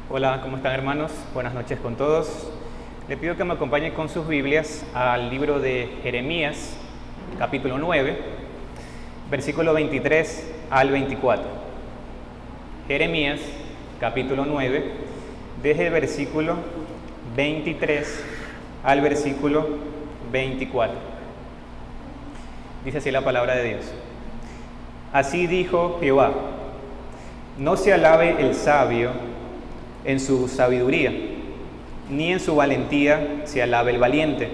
Hola, ¿cómo están, hermanos? Buenas noches con todos. Le pido que me acompañen con sus Biblias al libro de Jeremías, capítulo 9, versículo 23 al 24. Jeremías, capítulo 9, desde el versículo 23 al versículo 24. Dice así la palabra de Dios. Así dijo Jehová: no se alabe el sabio en su sabiduría, ni en su valentía se alabe el valiente,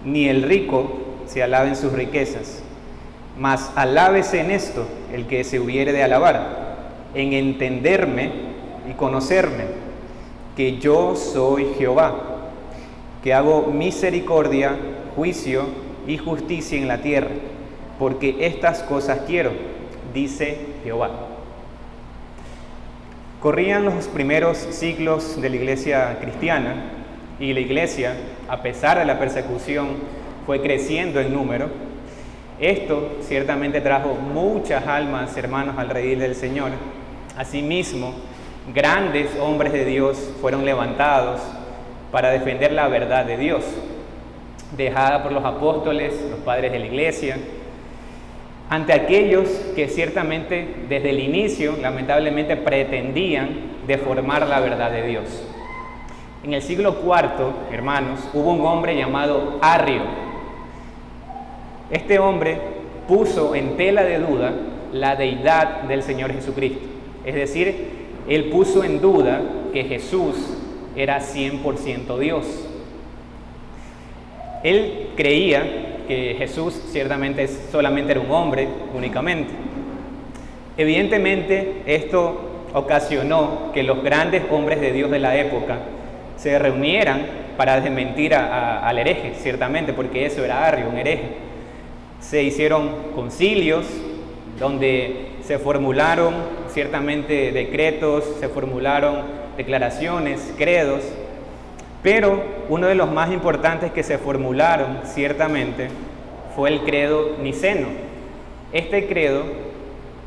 ni el rico se alabe en sus riquezas. Mas alábese en esto el que se hubiere de alabar, en entenderme y conocerme, que yo soy Jehová, que hago misericordia, juicio y justicia en la tierra, porque estas cosas quiero, dice Jehová. Corrían los primeros siglos de la iglesia cristiana y la iglesia, a pesar de la persecución, fue creciendo en número. Esto ciertamente trajo muchas almas, hermanos, al redil del Señor. Asimismo, grandes hombres de Dios fueron levantados para defender la verdad de Dios, dejada por los apóstoles, los padres de la iglesia, ante aquellos que ciertamente desde el inicio, lamentablemente, pretendían deformar la verdad de Dios. En el siglo IV, hermanos, hubo un hombre llamado Arrio. Este hombre puso en tela de duda la deidad del Señor Jesucristo. Es decir, él puso en duda que Jesús era 100% Dios. Él creía que Jesús ciertamente solamente era un hombre únicamente. Evidentemente, esto ocasionó que los grandes hombres de Dios de la época se reunieran para desmentir al hereje, ciertamente, porque eso era Arrio, un hereje. Se hicieron concilios donde se formularon ciertamente decretos, se formularon declaraciones, credos, pero uno de los más importantes que se formularon ciertamente fue el credo niceno. Este credo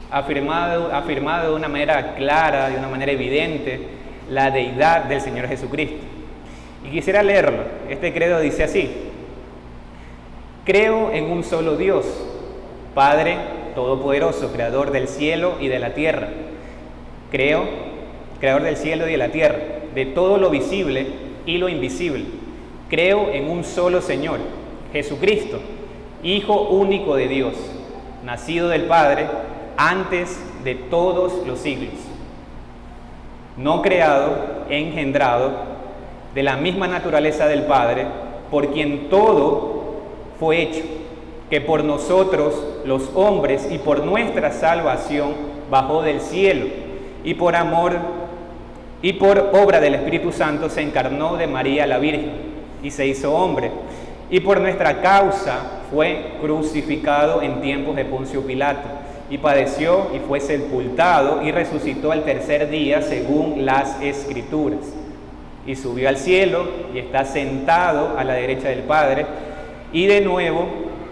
afirmaba de una manera clara, de una manera evidente, la deidad del Señor Jesucristo. Y quisiera leerlo. Este credo dice así: creo en un solo Dios, Padre Todopoderoso, Creador del cielo y de la tierra. Creo, Creador del cielo y de la tierra, de todo lo visible y lo invisible. Creo en un solo Señor, Jesucristo, Hijo único de Dios, nacido del Padre antes de todos los siglos, no creado, engendrado, de la misma naturaleza del Padre, por quien todo fue hecho, que por nosotros los hombres y por nuestra salvación bajó del cielo, y por amor y por obra del Espíritu Santo se encarnó de María la Virgen y se hizo hombre, y por nuestra causa fue crucificado en tiempos de Poncio Pilato, y padeció y fue sepultado y resucitó al tercer día según las Escrituras, y subió al cielo y está sentado a la derecha del Padre, y de nuevo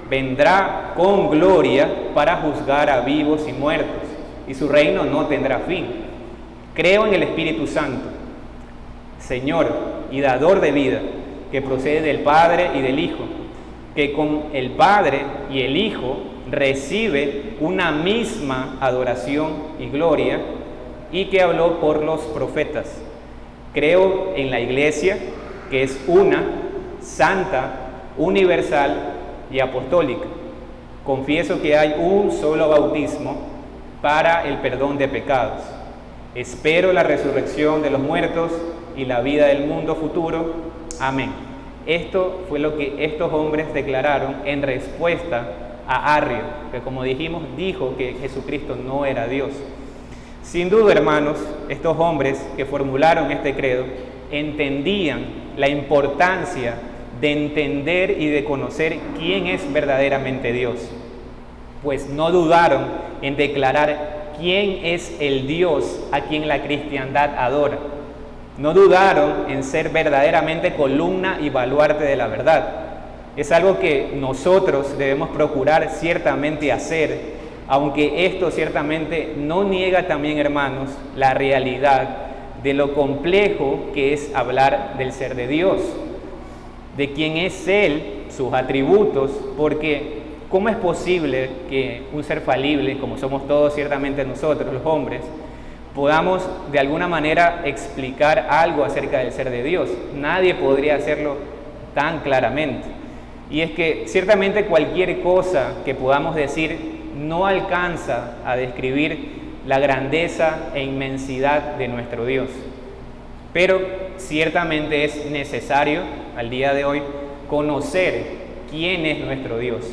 vendrá con gloria para juzgar a vivos y muertos, y su reino no tendrá fin. Creo en el Espíritu Santo, Señor y dador de vida, que procede del Padre y del Hijo, que con el Padre y el Hijo recibe una misma adoración y gloria, y que habló por los profetas. Creo en la Iglesia, que es una, santa, universal y apostólica. Confieso que hay un solo bautismo para el perdón de pecados. Espero la resurrección de los muertos y la vida del mundo futuro. Amén. Esto fue lo que estos hombres declararon en respuesta a Arrio, que, como dijimos, dijo que Jesucristo no era Dios. Sin duda, hermanos, estos hombres que formularon este credo entendían la importancia de entender y de conocer quién es verdaderamente Dios, pues no dudaron en declarar quién es el Dios a quien la cristiandad adora. No dudaron en ser verdaderamente columna y baluarte de la verdad. Es algo que nosotros debemos procurar ciertamente hacer, aunque esto ciertamente no niega también, hermanos, la realidad de lo complejo que es hablar del ser de Dios, de quién es Él, sus atributos, porque ¿cómo es posible que un ser falible, como somos todos ciertamente nosotros los hombres, podamos de alguna manera explicar algo acerca del ser de Dios? Nadie podría hacerlo tan claramente. Y es que ciertamente cualquier cosa que podamos decir no alcanza a describir la grandeza e inmensidad de nuestro Dios. Pero ciertamente es necesario al día de hoy conocer quién es nuestro Dios,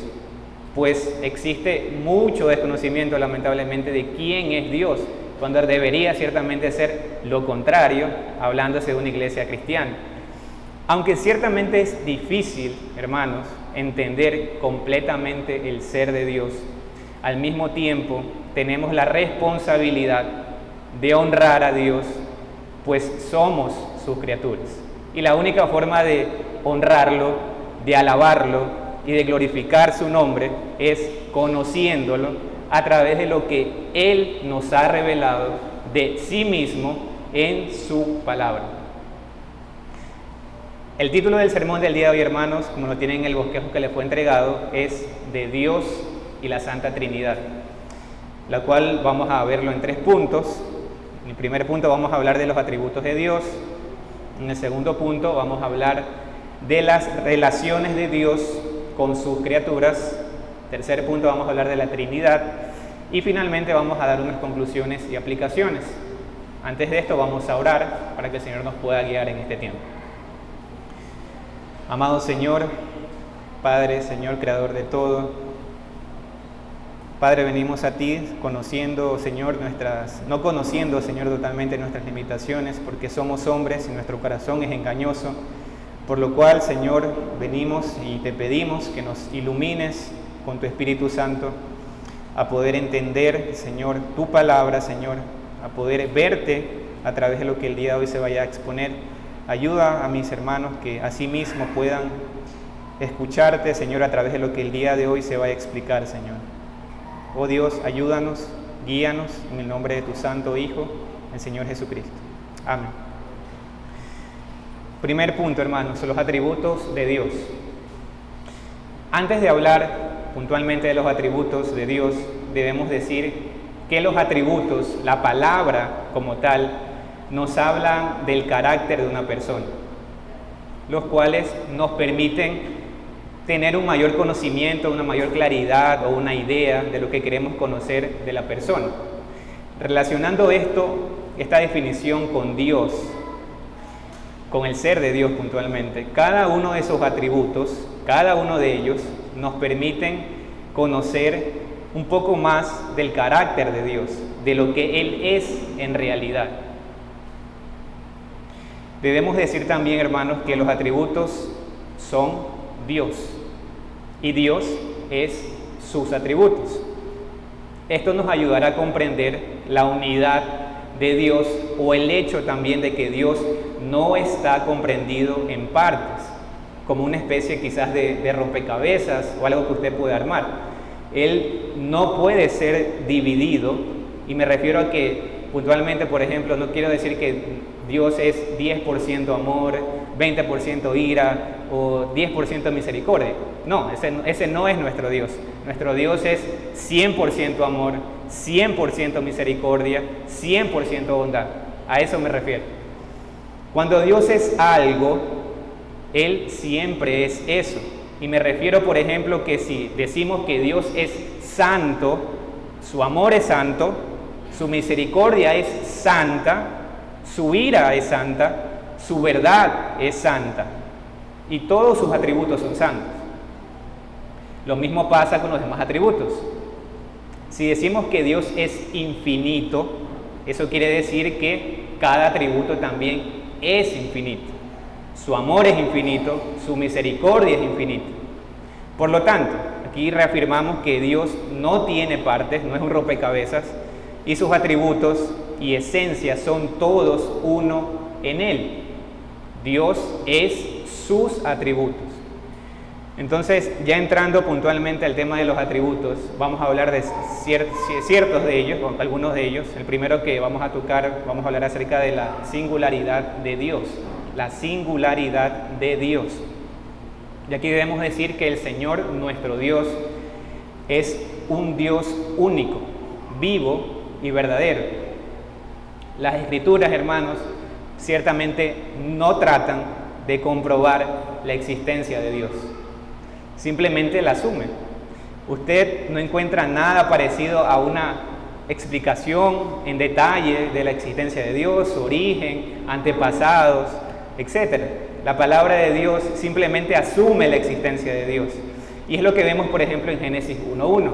pues existe mucho desconocimiento lamentablemente de quién es Dios, cuando debería ciertamente ser lo contrario, hablándose de una iglesia cristiana. Aunque ciertamente es difícil, hermanos, entender completamente el ser de Dios, al mismo tiempo tenemos la responsabilidad de honrar a Dios, pues somos sus criaturas. Y la única forma de honrarlo, de alabarlo y de glorificar su nombre es conociéndolo a través de lo que Él nos ha revelado de sí mismo en su palabra. El título del sermón del día de hoy, hermanos, como lo tienen en el bosquejo que le fue entregado, es de Dios y la Santa Trinidad, la cual vamos a verlo en 3 puntos. En el primer punto vamos a hablar de los atributos de Dios. En el segundo punto vamos a hablar de las relaciones de Dios con sus criaturas. Tercer punto vamos a hablar de la Trinidad. Y finalmente vamos a dar unas conclusiones y aplicaciones. Antes de esto vamos a orar para que el Señor nos pueda guiar en este tiempo. Amado Señor, Padre, Señor, Creador de todo, Padre, venimos a ti conociendo, Señor, no conociendo, Señor, totalmente nuestras limitaciones, porque somos hombres y nuestro corazón es engañoso, por lo cual, Señor, venimos y te pedimos que nos ilumines con tu Espíritu Santo a poder entender, Señor, tu palabra, Señor, a poder verte a través de lo que el día de hoy se vaya a exponer. Ayuda a mis hermanos que asimismo puedan escucharte, Señor, a través de lo que el día de hoy se vaya a explicar, Señor. Oh Dios, ayúdanos, guíanos en el nombre de tu Santo Hijo, el Señor Jesucristo. Amén. Primer punto, hermanos, los atributos de Dios. Antes de hablar puntualmente de los atributos de Dios, debemos decir que los atributos, la palabra como tal, nos hablan del carácter de una persona, los cuales nos permiten tener un mayor conocimiento, una mayor claridad o una idea de lo que queremos conocer de la persona. Relacionando esta definición con Dios, con el ser de Dios puntualmente, cada uno de esos atributos, cada uno de ellos nos permiten conocer un poco más del carácter de Dios, de lo que Él es en realidad. Debemos decir también, hermanos, que los atributos son Dios y Dios es sus atributos. Esto nos ayudará a comprender la unidad de Dios o el hecho también de que Dios no está comprendido en partes, como una especie quizás de rompecabezas o algo que usted puede armar. Él no puede ser dividido, y me refiero a que puntualmente, por ejemplo, no quiero decir que Dios es 10% amor, 20% ira o 10% misericordia. No, ese no es nuestro Dios. Nuestro Dios es 100% amor, 100% misericordia, 100% bondad. A eso me refiero. Cuando Dios es algo, Él siempre es eso. Y me refiero, por ejemplo, que si decimos que Dios es santo, su amor es santo, su misericordia es santa, su ira es santa, su verdad es santa y todos sus atributos son santos. Lo mismo pasa con los demás atributos. Si decimos que Dios es infinito, eso quiere decir que cada atributo también es infinito. Su amor es infinito, su misericordia es infinita. Por lo tanto, aquí reafirmamos que Dios no tiene partes, no es un rompecabezas, y sus atributos y esencias son todos uno en Él. Dios es sus atributos. Entonces, ya entrando puntualmente al tema de los atributos, vamos a hablar de ciertos de ellos, o algunos de ellos. El primero que vamos a tocar, vamos a hablar acerca de la singularidad de Dios. La singularidad de Dios. Y aquí debemos decir que el Señor, nuestro Dios, es un Dios único, vivo y verdadero. Las Escrituras, hermanos, ciertamente no tratan de comprobar la existencia de Dios. Simplemente la asume. Usted no encuentra nada parecido a una explicación en detalle de la existencia de Dios, su origen, antepasados, etc. La palabra de Dios simplemente asume la existencia de Dios. Y es lo que vemos, por ejemplo, en Génesis 1:1,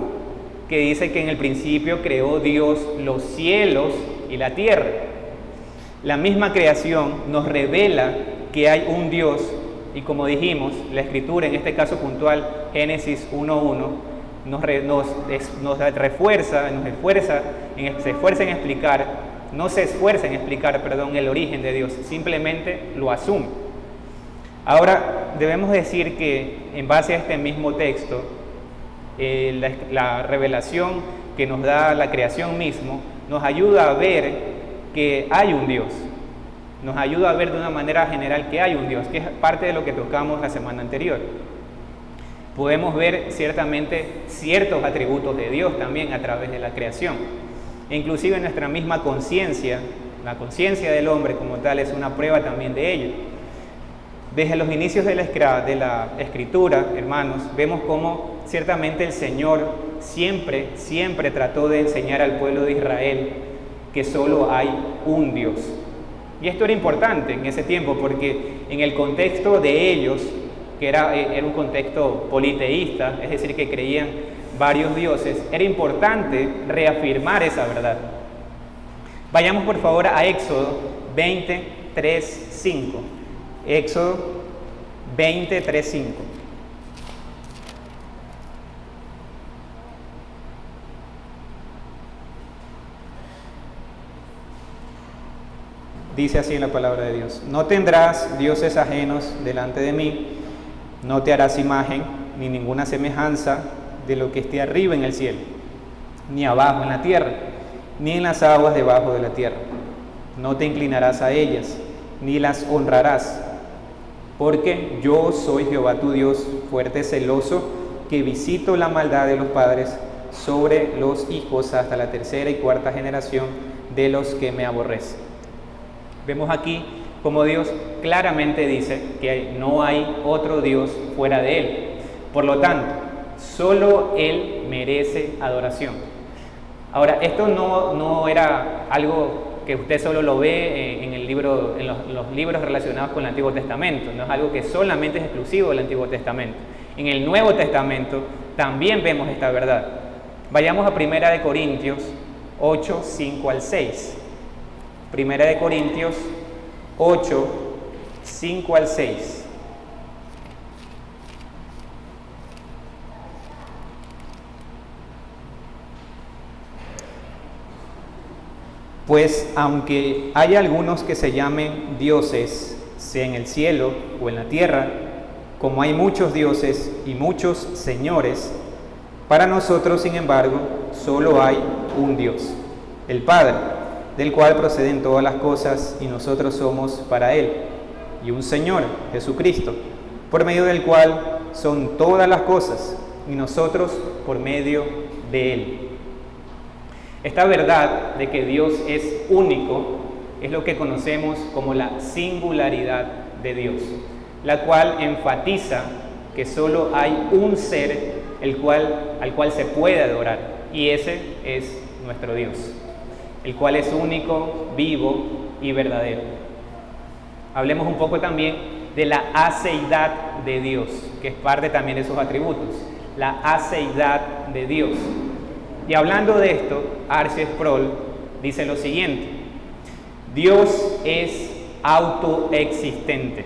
que dice que en el principio creó Dios los cielos y la tierra. La misma creación nos revela que hay un Dios. Y como dijimos, la Escritura, en este caso puntual, Génesis 1:1, se esfuerza en explicar el origen de Dios, simplemente lo asume. Ahora, debemos decir que en base a este mismo texto, la revelación que nos da la creación mismo, nos ayuda a ver que hay un Dios. Nos ayuda a ver de una manera general que hay un Dios, que es parte de lo que tocamos la semana anterior. Podemos ver ciertamente ciertos atributos de Dios también a través de la creación. E inclusive nuestra misma conciencia, la conciencia del hombre como tal, es una prueba también de ello. Desde los inicios de la Escritura, hermanos, vemos cómo ciertamente el Señor siempre trató de enseñar al pueblo de Israel que solo hay un Dios. Y esto era importante en ese tiempo porque en el contexto de ellos, que era un contexto politeísta, es decir, que creían varios dioses, era importante reafirmar esa verdad. Vayamos por favor a Éxodo 20:3-5. Éxodo 20:3-5. Dice así en la palabra de Dios: no tendrás dioses ajenos delante de mí, no te harás imagen ni ninguna semejanza de lo que esté arriba en el cielo, ni abajo en la tierra, ni en las aguas debajo de la tierra. No te inclinarás a ellas, ni las honrarás, porque yo soy Jehová tu Dios, fuerte, celoso, que visito la maldad de los padres sobre los hijos hasta la tercera y cuarta generación de los que me aborrecen. Vemos aquí como Dios claramente dice que no hay otro Dios fuera de Él. Por lo tanto, solo Él merece adoración. Ahora, esto no era algo que usted solo lo ve en los libros relacionados con el Antiguo Testamento. No es algo que solamente es exclusivo del Antiguo Testamento. En el Nuevo Testamento también vemos esta verdad. Vayamos a 1 Corintios 8, 5-6. 1 Corintios 8, 5-6. Pues aunque hay algunos que se llamen dioses, sea en el cielo o en la tierra, como hay muchos dioses y muchos señores, para nosotros, sin embargo, solo hay un Dios, el Padre, del cual proceden todas las cosas y nosotros somos para Él, y un Señor, Jesucristo, por medio del cual son todas las cosas y nosotros por medio de Él. Esta verdad de que Dios es único es lo que conocemos como la singularidad de Dios, la cual enfatiza que solo hay un ser al cual se puede adorar, y ese es nuestro Dios, el cual es único, vivo y verdadero. Hablemos un poco también de la aceidad de Dios, que es parte también de sus atributos, la aceidad de Dios. Y hablando de esto, R.C. Sproul dice lo siguiente: Dios es autoexistente,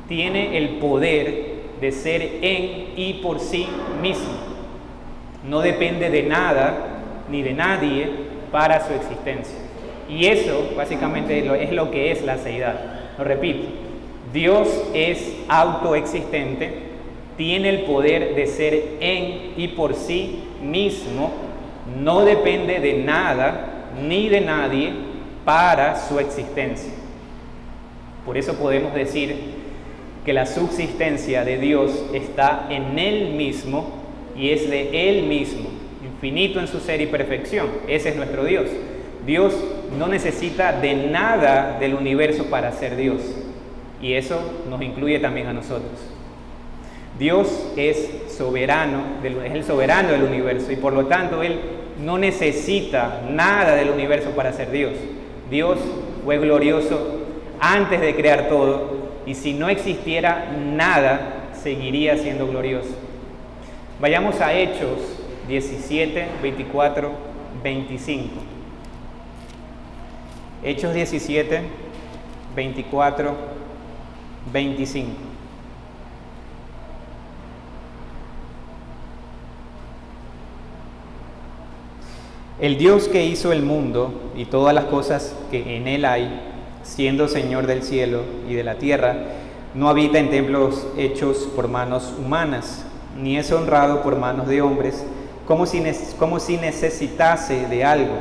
tiene el poder de ser en y por sí mismo, no depende de nada ni de nadie para su existencia. Y eso básicamente es lo que es la aceidad. Lo repito: Dios es autoexistente, tiene el poder de ser en y por sí mismo, no depende de nada ni de nadie para su existencia. Por eso podemos decir que la subsistencia de Dios está en Él mismo y es de Él mismo, infinito en su ser y perfección. Ese es nuestro Dios. Dios no necesita de nada del universo para ser Dios, y eso nos incluye también a nosotros. Dios es soberano, es el soberano del universo, y por lo tanto Él no necesita nada del universo para ser Dios. Dios fue glorioso antes de crear todo, y si no existiera nada, seguiría siendo glorioso. Vayamos a Hechos 17, 24, 25. Hechos 17, 24, 25. El Dios que hizo el mundo y todas las cosas que en él hay, siendo Señor del cielo y de la tierra, no habita en templos hechos por manos humanas, ni es honrado por manos de hombres, como si necesitase de algo,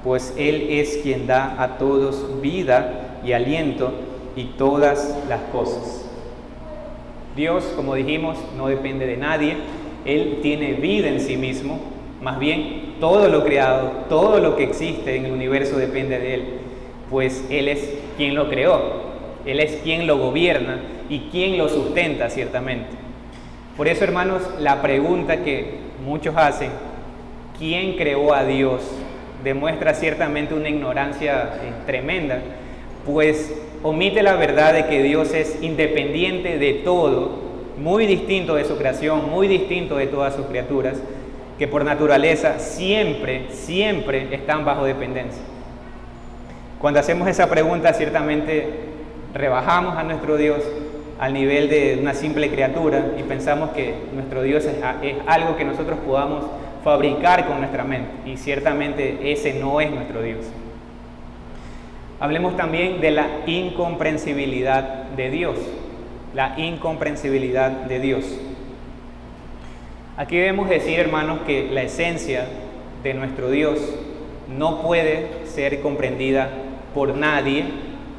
pues Él es quien da a todos vida y aliento y todas las cosas. Dios, como dijimos, no depende de nadie. Él tiene vida en sí mismo. Más bien, todo lo creado, todo lo que existe en el universo depende de Él, pues Él es quien lo creó, Él es quien lo gobierna y quien lo sustenta, ciertamente. Por eso, hermanos, la pregunta que muchos hacen, ¿quién creó a Dios?, demuestra ciertamente una ignorancia tremenda, pues omite la verdad de que Dios es independiente de todo, muy distinto de su creación, muy distinto de todas sus criaturas, que por naturaleza siempre están bajo dependencia. Cuando hacemos esa pregunta, ciertamente rebajamos a nuestro Dios al nivel de una simple criatura y pensamos que nuestro Dios es algo que nosotros podamos fabricar con nuestra mente, y ciertamente ese no es nuestro Dios. Hablemos también de la incomprensibilidad de Dios, la incomprensibilidad de Dios. Aquí debemos decir, hermanos, que la esencia de nuestro Dios no puede ser comprendida por nadie,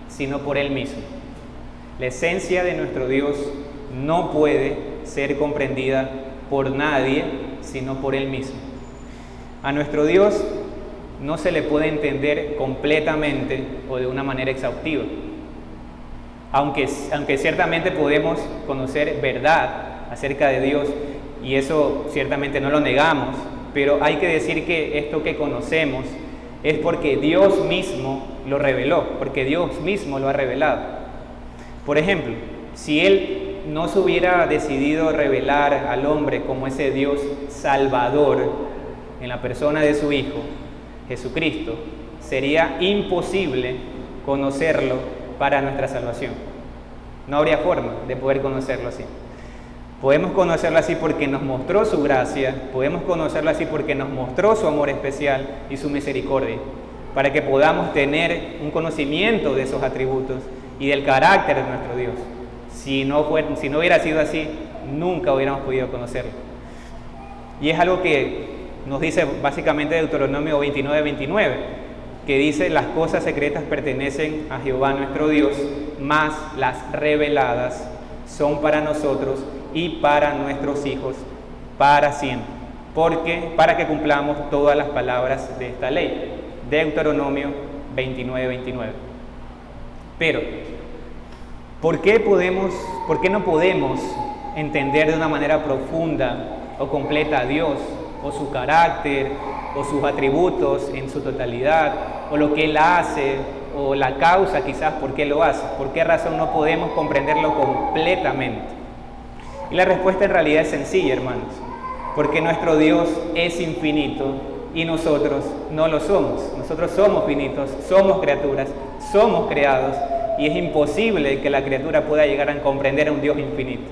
sino por Él mismo. La esencia de nuestro Dios no puede ser comprendida por nadie, sino por Él mismo. A nuestro Dios no se le puede entender completamente o de una manera exhaustiva. Aunque ciertamente podemos conocer verdad acerca de Dios, y eso ciertamente no lo negamos, pero hay que decir que esto que conocemos es porque Dios mismo lo reveló, porque Dios mismo lo ha revelado. Por ejemplo, si Él no se hubiera decidido revelar al hombre como ese Dios salvador en la persona de su Hijo, Jesucristo, sería imposible conocerlo para nuestra salvación. No habría forma de poder conocerlo así. Podemos conocerlo así porque nos mostró su gracia, podemos conocerlo así porque nos mostró su amor especial y su misericordia, para que podamos tener un conocimiento de esos atributos y del carácter de nuestro Dios. Si no hubiera sido así, nunca hubiéramos podido conocerlo. Y es algo que nos dice básicamente Deuteronomio 29, 29, que dice: las cosas secretas pertenecen a Jehová nuestro Dios, mas las reveladas son para nosotros y para nuestros hijos para siempre, para que cumplamos todas las palabras de esta ley. Deuteronomio 29, 29. Pero, ¿por qué no podemos entender de una manera profunda o completa a Dios, o su carácter, o sus atributos en su totalidad, o lo que Él hace, o la causa quizás por qué lo hace? ¿Por qué razón no podemos comprenderlo completamente? Y la respuesta en realidad es sencilla, hermanos, porque nuestro Dios es infinito y nosotros no lo somos. Nosotros somos finitos, somos criaturas, somos creados, y es imposible que la criatura pueda llegar a comprender a un Dios infinito.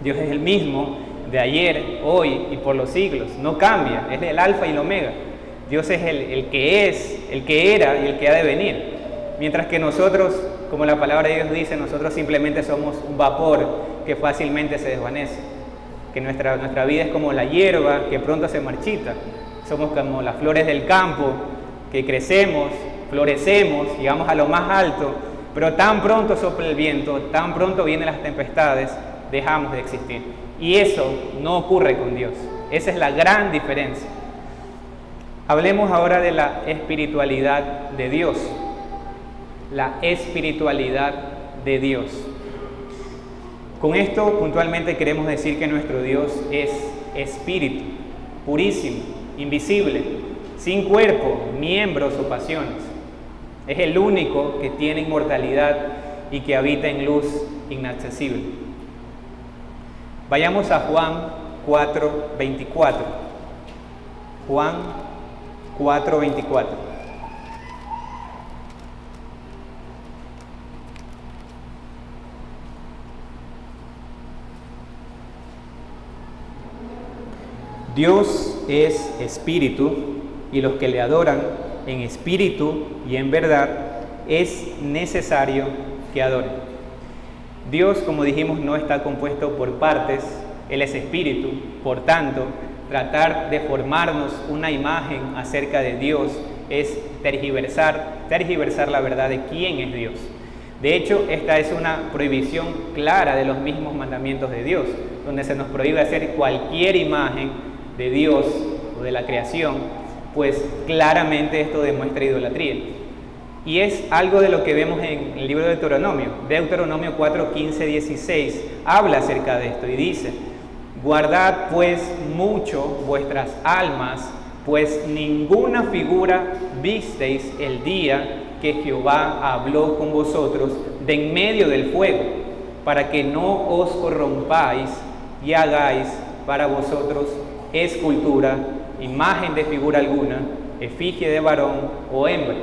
Dios es el mismo de ayer, hoy y por los siglos, no cambia, es el alfa y el omega. Dios es el que es, el que era y el que ha de venir. Mientras que nosotros, como la palabra de Dios dice, nosotros simplemente somos un vapor que fácilmente se desvanece. Que nuestra vida es como la hierba que pronto se marchita. Somos como las flores del campo que crecemos, florecemos, llegamos a lo más alto, pero tan pronto sopla el viento, tan pronto vienen las tempestades, dejamos de existir. Y eso no ocurre con Dios. Esa es la gran diferencia. Hablemos ahora de la espiritualidad de Dios. La espiritualidad de Dios. Con esto puntualmente queremos decir que nuestro Dios es espíritu, purísimo, invisible, sin cuerpo, miembros o pasiones. Es el único que tiene inmortalidad y que habita en luz inaccesible. Vayamos a Juan 4:24. Juan 4:24. Dios es espíritu y los que le adoran en espíritu y en verdad es necesario que adoren. Dios, como dijimos, no está compuesto por partes, Él es espíritu, por tanto, tratar de formarnos una imagen acerca de Dios es tergiversar la verdad de quién es Dios. De hecho, esta es una prohibición clara de los mismos mandamientos de Dios, donde se nos prohíbe hacer cualquier imagen de Dios o de la creación, pues claramente esto demuestra idolatría. Y es algo de lo que vemos en el libro de Deuteronomio. Deuteronomio 4:15-16 habla acerca de esto y dice: guardad pues mucho vuestras almas, pues ninguna figura visteis el día que Jehová habló con vosotros de en medio del fuego, para que no os corrompáis y hagáis para vosotros escultura, imagen de figura alguna, efigie de varón o hembra.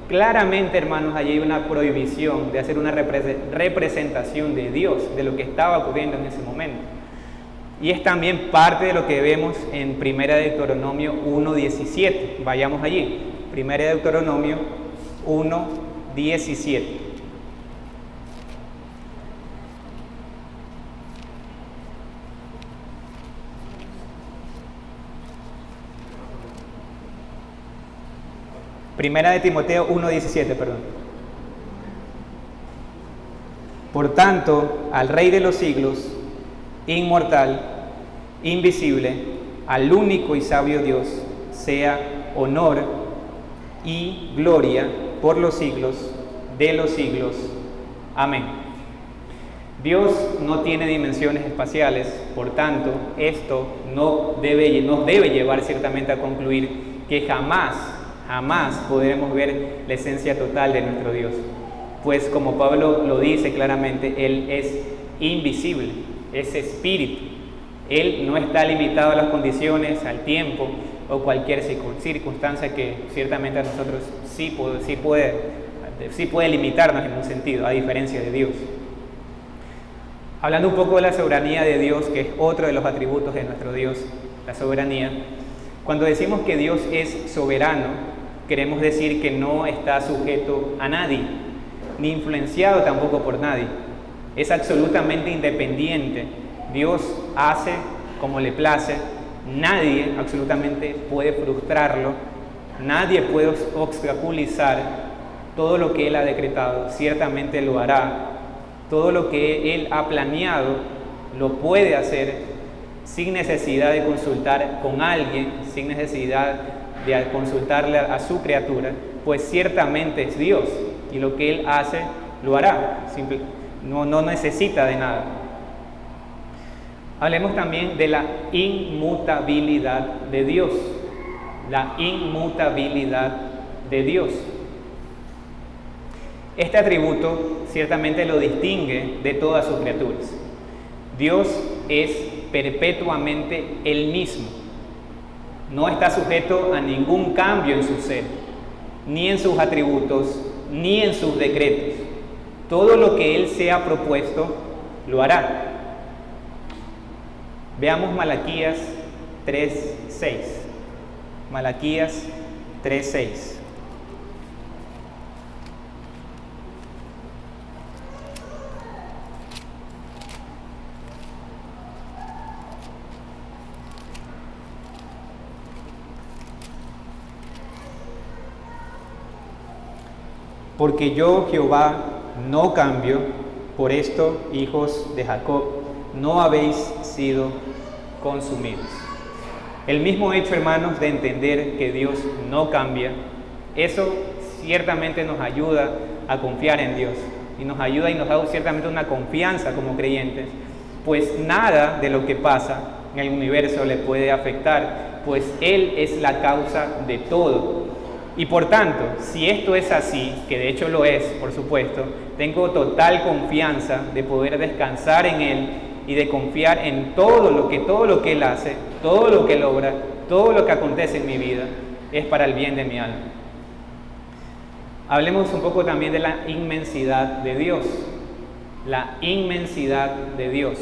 Claramente, hermanos, allí hay una prohibición de hacer una representación de Dios, de lo que estaba ocurriendo en ese momento. Y es también parte de lo que vemos en 1 Deuteronomio 1:17. Vayamos allí. 1 Deuteronomio 1:17. Primera de Timoteo 1:17, perdón. Por tanto, al Rey de los siglos, inmortal, invisible, al único y sabio Dios, sea honor y gloria por los siglos de los siglos. Amén. Dios no tiene dimensiones espaciales, por tanto, esto nos debe llevar ciertamente a concluir que jamás podremos ver la esencia total de nuestro Dios. Pues como Pablo lo dice claramente, Él es invisible, es espíritu. Él no está limitado a las condiciones, al tiempo o cualquier circunstancia que ciertamente a nosotros sí puede limitarnos en un sentido, a diferencia de Dios. Hablando un poco de la soberanía de Dios, que es otro de los atributos de nuestro Dios, la soberanía. Cuando decimos que Dios es soberano, queremos decir que no está sujeto a nadie, ni influenciado tampoco por nadie. Es absolutamente independiente. Dios hace como le place. Nadie absolutamente puede frustrarlo. Nadie puede obstaculizar todo lo que Él ha decretado. Ciertamente lo hará. Todo lo que Él ha planeado lo puede hacer sin necesidad de consultar con alguien, sin necesidad de consultarle a su criatura, pues ciertamente es Dios y lo que Él hace lo hará, no necesita de nada. Hablemos también de la inmutabilidad de Dios, la inmutabilidad de Dios. Este atributo ciertamente lo distingue de todas sus criaturas. Dios es perpetuamente el mismo. No está sujeto a ningún cambio en su ser, ni en sus atributos, ni en sus decretos. Todo lo que Él se ha propuesto, lo hará. Veamos Malaquías 3:6. Malaquías 3:6. Porque yo, Jehová, no cambio, por esto, hijos de Jacob, no habéis sido consumidos. El mismo hecho, hermanos, de entender que Dios no cambia, eso ciertamente nos ayuda a confiar en Dios y nos ayuda y nos da ciertamente una confianza como creyentes, pues nada de lo que pasa en el universo le puede afectar, pues Él es la causa de todo. Y por tanto, si esto es así, que de hecho lo es, por supuesto, tengo total confianza de poder descansar en Él y de confiar en todo lo que Él hace, todo lo que Él obra, todo lo que acontece en mi vida, es para el bien de mi alma. Hablemos un poco también de la inmensidad de Dios. La inmensidad de Dios.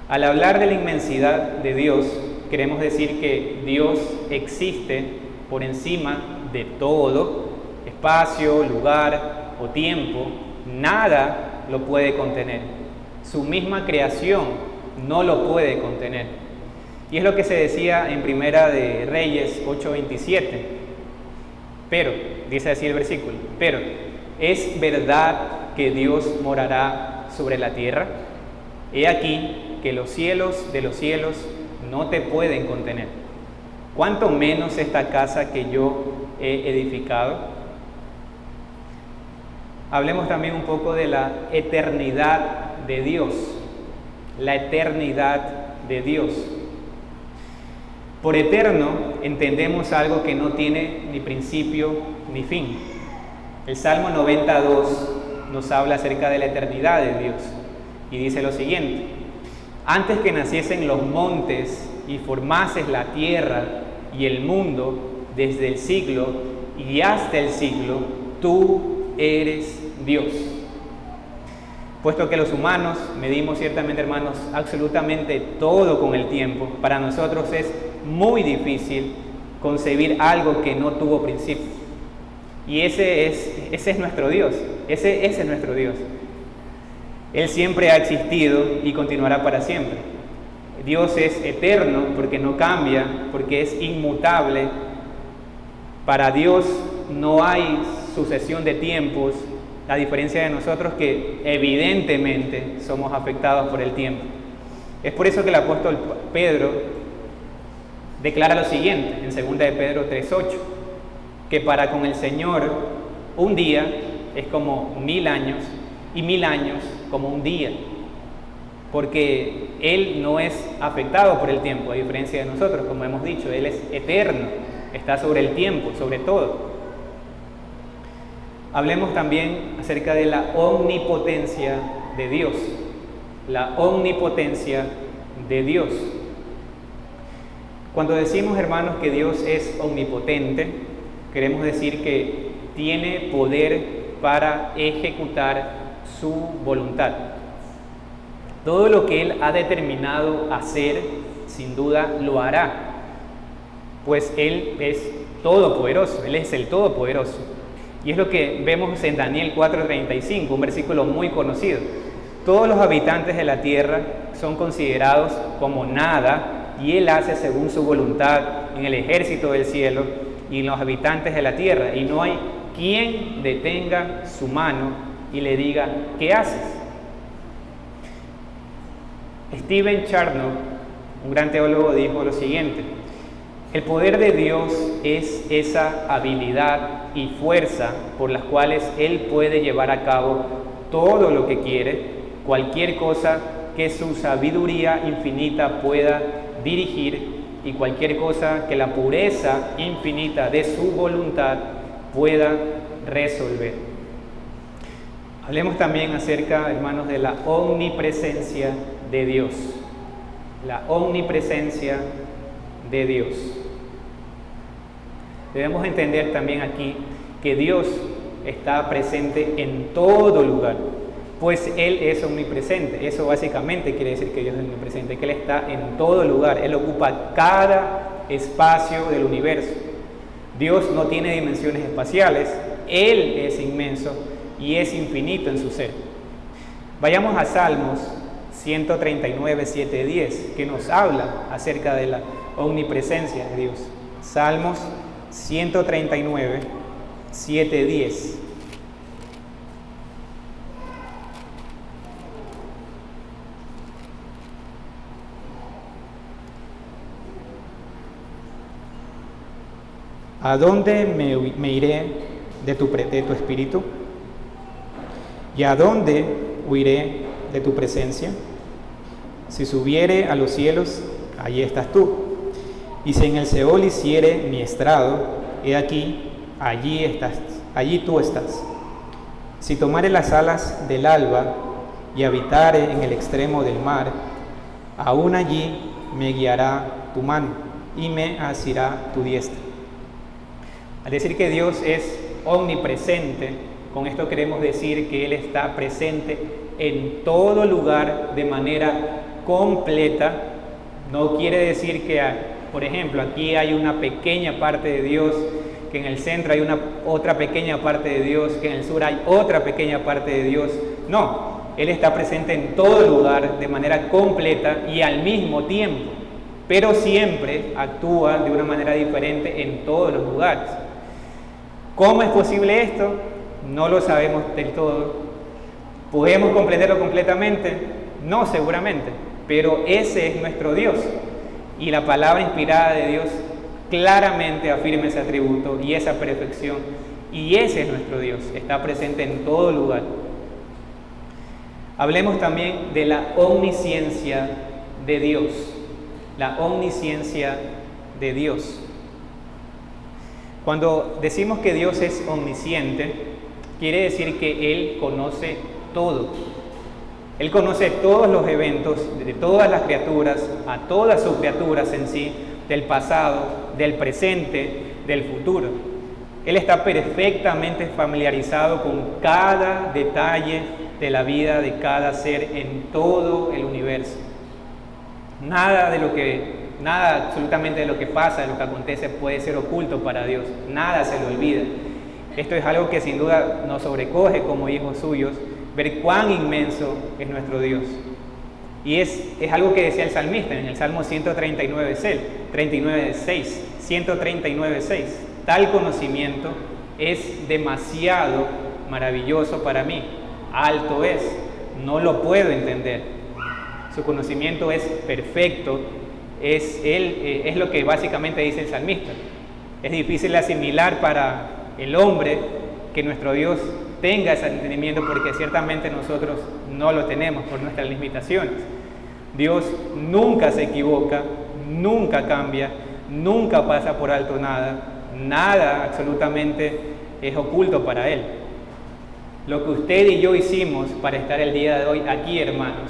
Al hablar de la inmensidad de Dios, queremos decir que Dios existe por encima de todo, espacio, lugar o tiempo. Nada lo puede contener. Su misma creación no lo puede contener. Y es lo que se decía en Primera de Reyes 8:27. Pero, dice así el versículo, pero, ¿es verdad que Dios morará sobre la tierra? He aquí que los cielos de los cielos no te pueden contener. ¿Cuánto menos esta casa que yo he edificado? Hablemos también un poco de la eternidad de Dios. La eternidad de Dios. Por eterno entendemos algo que no tiene ni principio ni fin. El Salmo 92 nos habla acerca de la eternidad de Dios y dice lo siguiente: antes que naciesen los montes y formases la tierra y el mundo, desde el siglo y hasta el siglo, tú eres Dios. Puesto que los humanos medimos ciertamente, hermanos, absolutamente todo con el tiempo, para nosotros es muy difícil concebir algo que no tuvo principio. Y ese es nuestro Dios, ese es nuestro Dios. Él siempre ha existido y continuará para siempre. Dios es eterno porque no cambia, porque es inmutable. Para Dios no hay sucesión de tiempos, a diferencia de nosotros que evidentemente somos afectados por el tiempo. Es por eso que el apóstol Pedro declara lo siguiente en 2 de Pedro 3:8, que para con el Señor un día es como 1000 años y 1000 años como un día, porque Él no es afectado por el tiempo, a diferencia de nosotros, como hemos dicho. Él es eterno, está sobre el tiempo, sobre todo. Hablemos también acerca de la omnipotencia de Dios, la omnipotencia de Dios. Cuando decimos, hermanos, que Dios es omnipotente, queremos decir que tiene poder para ejecutar su voluntad. Todo lo que Él ha determinado hacer, sin duda lo hará, pues Él es todopoderoso, Él es el todopoderoso. Y es lo que vemos en Daniel 4:35, un versículo muy conocido. Todos los habitantes de la tierra son considerados como nada, y Él hace según su voluntad en el ejército del cielo y en los habitantes de la tierra, y no hay quien detenga su mano y le diga: ¿qué haces? Stephen Charnock, un gran teólogo, dijo lo siguiente: el poder de Dios es esa habilidad y fuerza por las cuales Él puede llevar a cabo todo lo que quiere, cualquier cosa que su sabiduría infinita pueda dirigir y cualquier cosa que la pureza infinita de su voluntad pueda resolver. Hablemos también acerca, hermanos, de la omnipresencia de Dios. La omnipresencia de Dios. Debemos entender también aquí que Dios está presente en todo lugar, pues Él es omnipresente. Eso básicamente quiere decir que Dios es omnipresente, que Él está en todo lugar. Él ocupa cada espacio del universo. Dios no tiene dimensiones espaciales, Él es inmenso y es infinito en su ser. Vayamos a Salmos 139, 7, 10, que nos habla acerca de la omnipresencia de Dios. Salmos 139, 7, 10. ¿A dónde me iré de tu espíritu? ¿Y a dónde huiré de tu presencia? Si subiere a los cielos, allí estás tú. Y si en el Seol hiciere mi estrado, he aquí, allí tú estás. Si tomare las alas del alba y habitare en el extremo del mar, aún allí me guiará tu mano y me asirá tu diestra. Al decir que Dios es omnipresente, con esto queremos decir que Él está presente en todo lugar de manera completa. No quiere decir que, por ejemplo, aquí hay una pequeña parte de Dios, que en el centro hay otra pequeña parte de Dios, que en el sur hay otra pequeña parte de Dios. No, Él está presente en todo lugar de manera completa y al mismo tiempo, pero siempre actúa de una manera diferente en todos los lugares. ¿Cómo es posible esto? No lo sabemos del todo. ¿Podemos comprenderlo completamente? No, seguramente, pero ese es nuestro Dios. Y la palabra inspirada de Dios claramente afirma ese atributo y esa perfección. Y ese es nuestro Dios, está presente en todo lugar. Hablemos también de la omnisciencia de Dios. La omnisciencia de Dios. Cuando decimos que Dios es omnisciente, quiere decir que Él conoce todo. Él conoce todos los eventos de todas las criaturas, a todas sus criaturas en sí, del pasado, del presente, del futuro. Él está perfectamente familiarizado con cada detalle de la vida de cada ser en todo el universo. Nada absolutamente de lo que pasa, de lo que acontece puede ser oculto para Dios. Nada se le olvida. Esto es algo que sin duda nos sobrecoge como hijos suyos, ver cuán inmenso es nuestro Dios. Y es algo que decía el salmista en el Salmo 139:6. Tal conocimiento es demasiado maravilloso para mí. Alto es, no lo puedo entender. Su conocimiento es perfecto, es lo que básicamente dice el salmista. Es difícil de asimilar para el hombre que nuestro Dios tenga ese entendimiento, porque ciertamente nosotros no lo tenemos por nuestras limitaciones. Dios nunca se equivoca, nunca cambia, nunca pasa por alto nada absolutamente es oculto para Él. Lo que usted y yo hicimos para estar el día de hoy aquí, hermanos,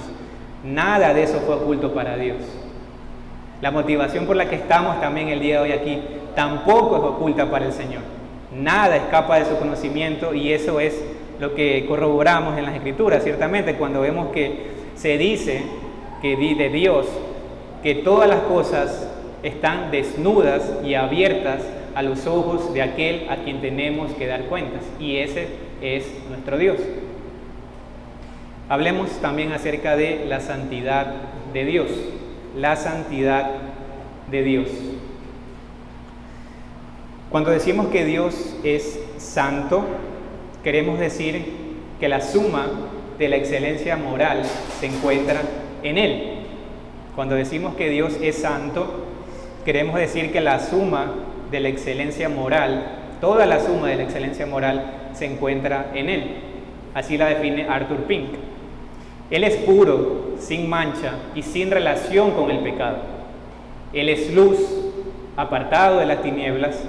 nada de eso fue oculto para Dios. La motivación por la que estamos también el día de hoy aquí tampoco es oculta para el Señor. Nada escapa de su conocimiento, y eso es lo que corroboramos en las Escrituras, ciertamente, cuando vemos que se dice que de Dios que todas las cosas están desnudas y abiertas a los ojos de aquel a quien tenemos que dar cuentas, y ese es nuestro Dios. Hablemos también acerca de la santidad de Dios. La santidad de Dios. Cuando decimos que Dios es santo, queremos decir que la suma de la excelencia moral se encuentra en Él. Cuando decimos que Dios es santo, queremos decir que la suma de la excelencia moral, toda la suma de la excelencia moral se encuentra en Él. Así la define Arthur Pink. Él es puro, sin mancha y sin relación con el pecado. Él es luz, apartado de las tinieblas.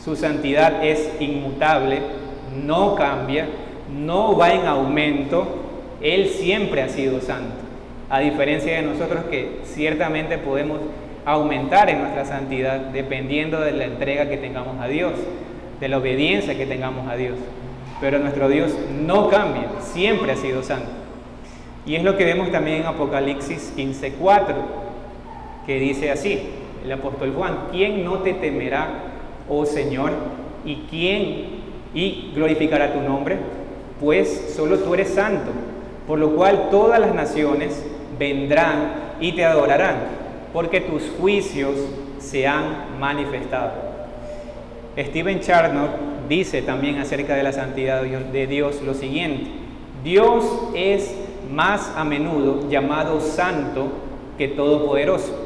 Su santidad es inmutable, no cambia, no va en aumento. Él siempre ha sido santo, a diferencia de nosotros, que ciertamente podemos aumentar en nuestra santidad dependiendo de la entrega que tengamos a Dios, de la obediencia que tengamos a Dios. Pero nuestro Dios no cambia, siempre ha sido santo. Y es lo que vemos también en Apocalipsis 15:4, que dice así, el apóstol Juan: ¿quién no te temerá, oh Señor, y glorificará tu nombre? Pues solo tú eres santo, por lo cual todas las naciones vendrán y te adorarán, porque tus juicios se han manifestado. Stephen Charnock dice también acerca de la santidad de Dios lo siguiente: Dios es más a menudo llamado santo que todopoderoso,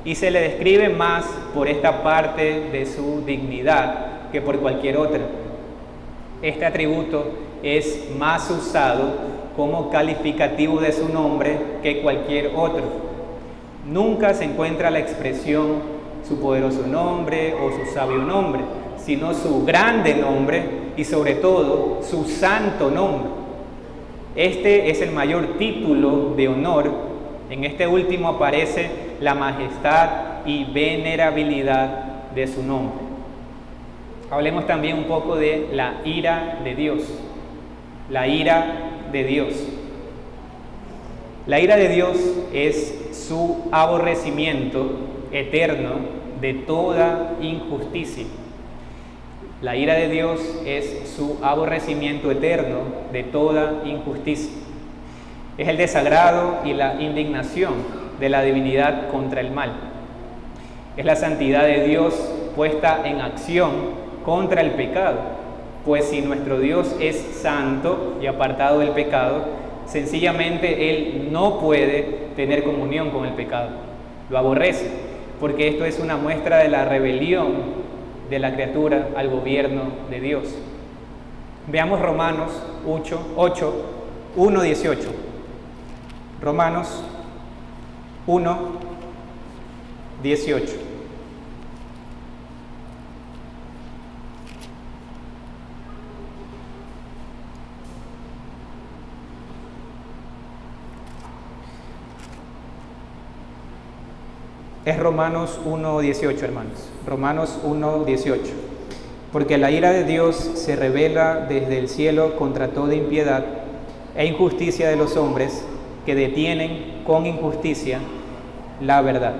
y se le describe más por esta parte de su dignidad que por cualquier otra. Este atributo es más usado como calificativo de su nombre que cualquier otro. Nunca se encuentra la expresión su poderoso nombre o su sabio nombre, sino su grande nombre y sobre todo su santo nombre. Este es el mayor título de honor. En este último aparece la majestad y venerabilidad de su nombre. Hablemos también un poco de la ira de Dios. La ira de Dios. La ira de Dios es su aborrecimiento eterno de toda injusticia. La ira de Dios es su aborrecimiento eterno de toda injusticia. Es el desagrado y la indignación de la divinidad contra el mal. Es la santidad de Dios puesta en acción contra el pecado, pues si nuestro Dios es santo y apartado del pecado, sencillamente Él no puede tener comunión con el pecado. Lo aborrece, porque esto es una muestra de la rebelión de la criatura al gobierno de Dios. Veamos Romanos 1:18. Romanos 1:18. Es Romanos 1:18, hermanos. Romanos 1:18. Porque la ira de Dios se revela desde el cielo contra toda impiedad e injusticia de los hombres que detienen con injusticia la verdad.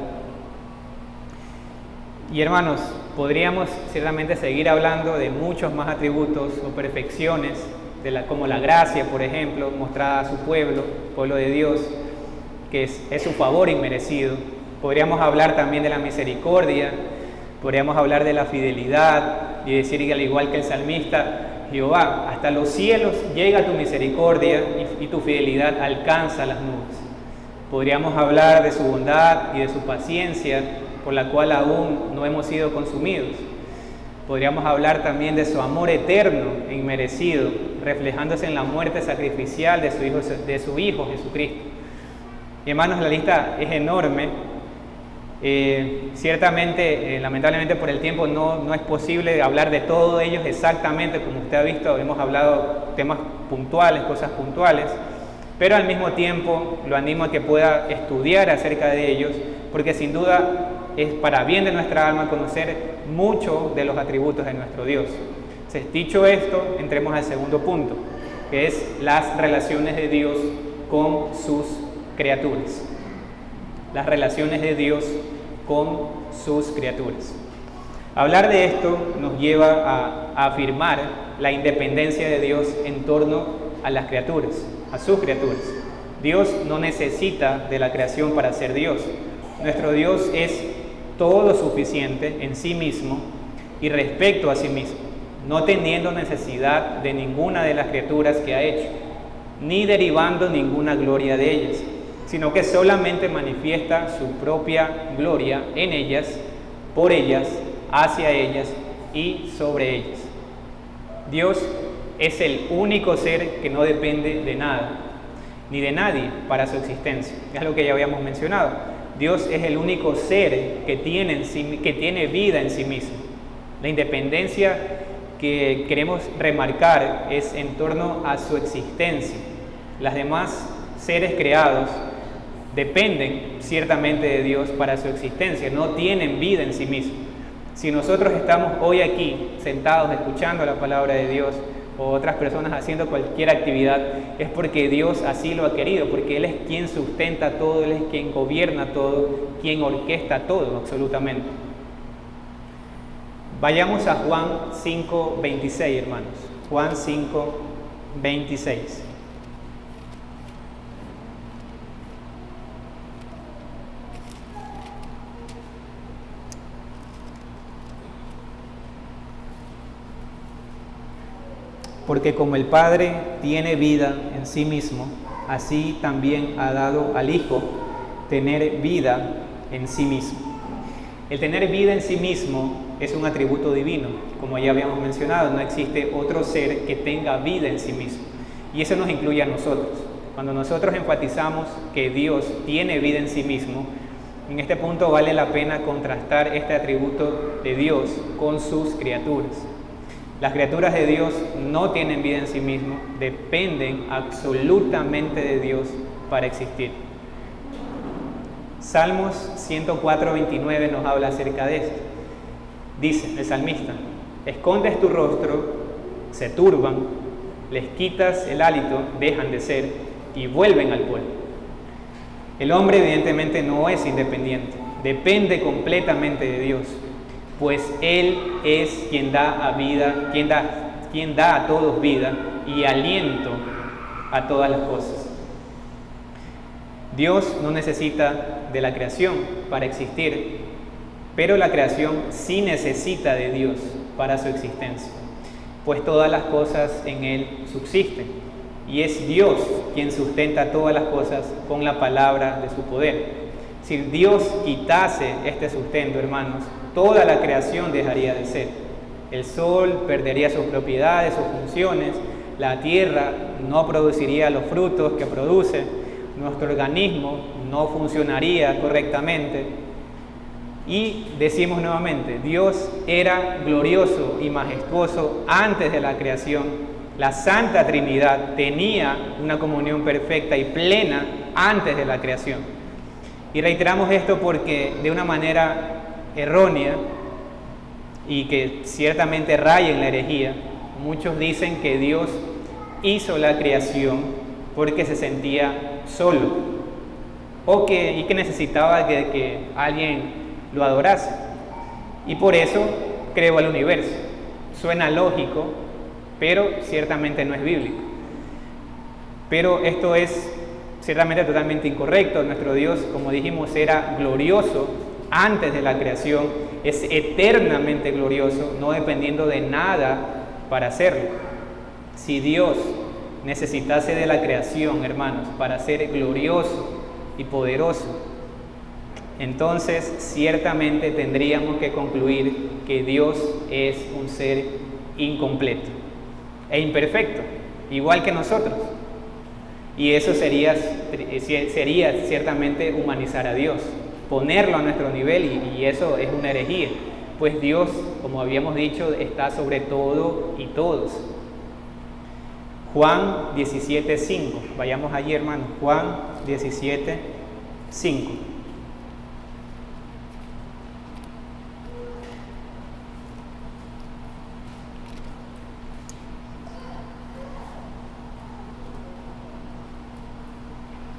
Y hermanos, podríamos ciertamente seguir hablando de muchos más atributos o perfecciones, como la gracia, por ejemplo, mostrada a su pueblo de Dios, que es su favor inmerecido. Podríamos hablar también de la misericordia, podríamos hablar de la fidelidad y decir que al igual que el salmista, Jehová, hasta los cielos llega tu misericordia y tu fidelidad alcanza las nubes. Podríamos hablar de su bondad y de su paciencia, por la cual aún no hemos sido consumidos. Podríamos hablar también de su amor eterno e inmerecido, reflejándose en la muerte sacrificial de su Hijo Jesucristo. Y hermanos, la lista es enorme. Ciertamente, lamentablemente por el tiempo no es posible hablar de todos ellos exactamente, como usted ha visto, hemos hablado temas puntuales, cosas puntuales, pero al mismo tiempo lo animo a que pueda estudiar acerca de ellos, porque sin duda es para bien de nuestra alma conocer mucho de los atributos de nuestro Dios. Entonces, dicho esto, entremos al segundo punto, que es las relaciones de Dios con sus criaturas. Las relaciones de Dios con sus criaturas. Hablar de esto nos lleva a afirmar la independencia de Dios en torno a las criaturas, a sus criaturas. Dios no necesita de la creación para ser Dios. Nuestro Dios es todo suficiente en sí mismo y respecto a sí mismo, no teniendo necesidad de ninguna de las criaturas que ha hecho, ni derivando ninguna gloria de ellas, sino que solamente manifiesta su propia gloria en ellas, por ellas, hacia ellas y sobre ellas. Dios es el único ser que no depende de nada, ni de nadie para su existencia. Es lo que ya habíamos mencionado. Dios es el único ser que tiene vida en sí mismo. La independencia que queremos remarcar es en torno a su existencia. Las demás seres creados dependen ciertamente de Dios para su existencia, no tienen vida en sí mismos. Si nosotros estamos hoy aquí sentados escuchando la palabra de Dios o otras personas haciendo cualquier actividad, es porque Dios así lo ha querido, porque Él es quien sustenta todo, Él es quien gobierna todo, quien orquesta todo absolutamente. Vayamos a Juan 5:26, hermanos. Juan 5:26. Porque como el Padre tiene vida en sí mismo, así también ha dado al Hijo tener vida en sí mismo. El tener vida en sí mismo es un atributo divino. Como ya habíamos mencionado, no existe otro ser que tenga vida en sí mismo. Y eso nos incluye a nosotros. Cuando nosotros enfatizamos que Dios tiene vida en sí mismo, en este punto vale la pena contrastar este atributo de Dios con sus criaturas. Las criaturas de Dios no tienen vida en sí mismo, dependen absolutamente de Dios para existir. Salmos 104:29 nos habla acerca de esto. Dice el salmista: escondes tu rostro, se turban, les quitas el hálito, dejan de ser y vuelven al polvo. El hombre evidentemente no es independiente, depende completamente de Dios, pues Él es quien da a vida, quien da a todos vida y aliento a todas las cosas. Dios no necesita de la creación para existir, pero la creación sí necesita de Dios para su existencia, pues todas las cosas en Él subsisten, y es Dios quien sustenta todas las cosas con la palabra de su poder. Si Dios quitase este sustento, hermanos, toda la creación dejaría de ser. El sol perdería sus propiedades, sus funciones, la tierra no produciría los frutos que produce, nuestro organismo no funcionaría correctamente. Y decimos nuevamente, Dios era glorioso y majestuoso antes de la creación. La Santa Trinidad tenía una comunión perfecta y plena antes de la creación. Y reiteramos esto porque de una manera errónea y que ciertamente raya en la herejía, muchos dicen que Dios hizo la creación porque se sentía solo y que necesitaba que alguien lo adorase, y por eso creó el universo. Suena lógico, pero ciertamente no es bíblico. Pero esto es ciertamente totalmente incorrecto. Nuestro Dios, como dijimos, era glorioso antes de la creación, es eternamente glorioso, no dependiendo de nada para hacerlo. Si Dios necesitase de la creación, hermanos, para ser glorioso y poderoso, entonces ciertamente tendríamos que concluir que Dios es un ser incompleto e imperfecto, igual que nosotros. Y eso sería ciertamente humanizar a Dios, ponerlo a nuestro nivel, y eso es una herejía, pues Dios, como habíamos dicho, está sobre todo y todos. Juan 17:5, vayamos allí, hermanos. Juan 17:5.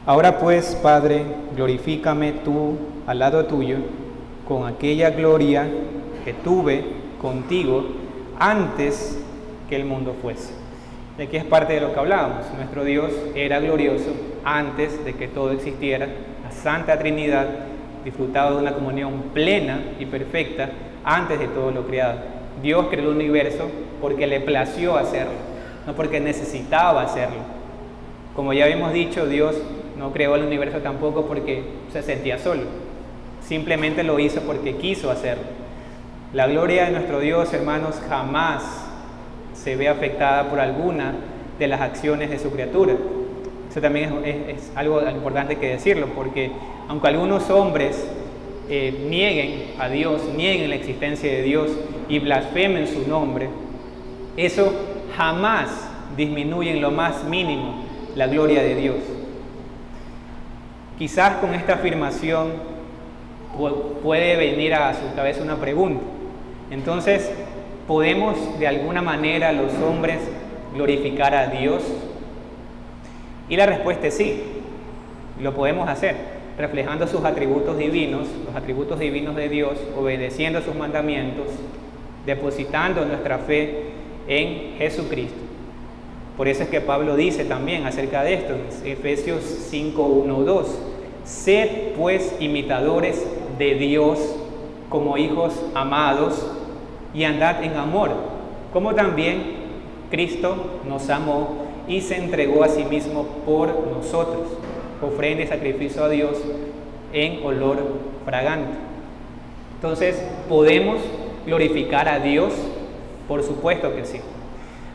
Ahora pues, Padre, glorifícame tú al lado tuyo con aquella gloria que tuve contigo antes que el mundo fuese. De aquí es parte de lo que hablábamos. Nuestro Dios era glorioso antes de que todo existiera. La Santa Trinidad disfrutaba de una comunión plena y perfecta antes de todo lo creado. Dios creó el universo porque le plació hacerlo, no porque necesitaba hacerlo. Como ya habíamos dicho, Dios no creó el universo tampoco porque se sentía solo. Simplemente lo hizo porque quiso hacerlo. La gloria de nuestro Dios, hermanos, jamás se ve afectada por alguna de las acciones de su criatura. Eso también es algo importante que decirlo, porque aunque algunos hombres nieguen a Dios, nieguen la existencia de Dios y blasfemen su nombre, eso jamás disminuye en lo más mínimo la gloria de Dios. Quizás con esta afirmación puede venir a su cabeza una pregunta. Entonces, ¿podemos de alguna manera los hombres glorificar a Dios? Y la respuesta es sí, lo podemos hacer, reflejando sus atributos divinos, los atributos divinos de Dios, obedeciendo sus mandamientos, depositando nuestra fe en Jesucristo. Por eso es que Pablo dice también acerca de esto, en Efesios 5:1-2, sed pues imitadores de Dios como hijos amados y andad en amor, como también Cristo nos amó y se entregó a sí mismo por nosotros, ofrenda y sacrificio a Dios en olor fragante. Entonces, ¿podemos glorificar a Dios? Por supuesto que sí.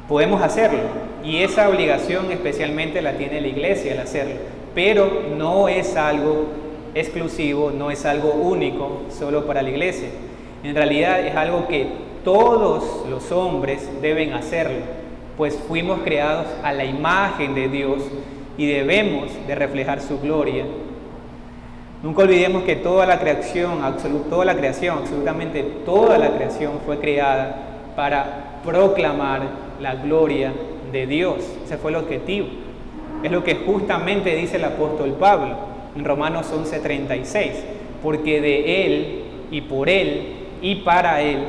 Podemos hacerlo, y esa obligación especialmente la tiene la iglesia al hacerlo, pero no es algo exclusivo, no es algo único solo para la iglesia. En realidad es algo que todos los hombres deben hacerlo, pues fuimos creados a la imagen de Dios y debemos de reflejar su gloria. Nunca olvidemos que toda la creación, absolutamente toda la creación fue creada para proclamar la gloria de Dios. Ese fue el objetivo. Es lo que justamente dice el apóstol Pablo en Romanos 11:36, porque de Él y por Él y para Él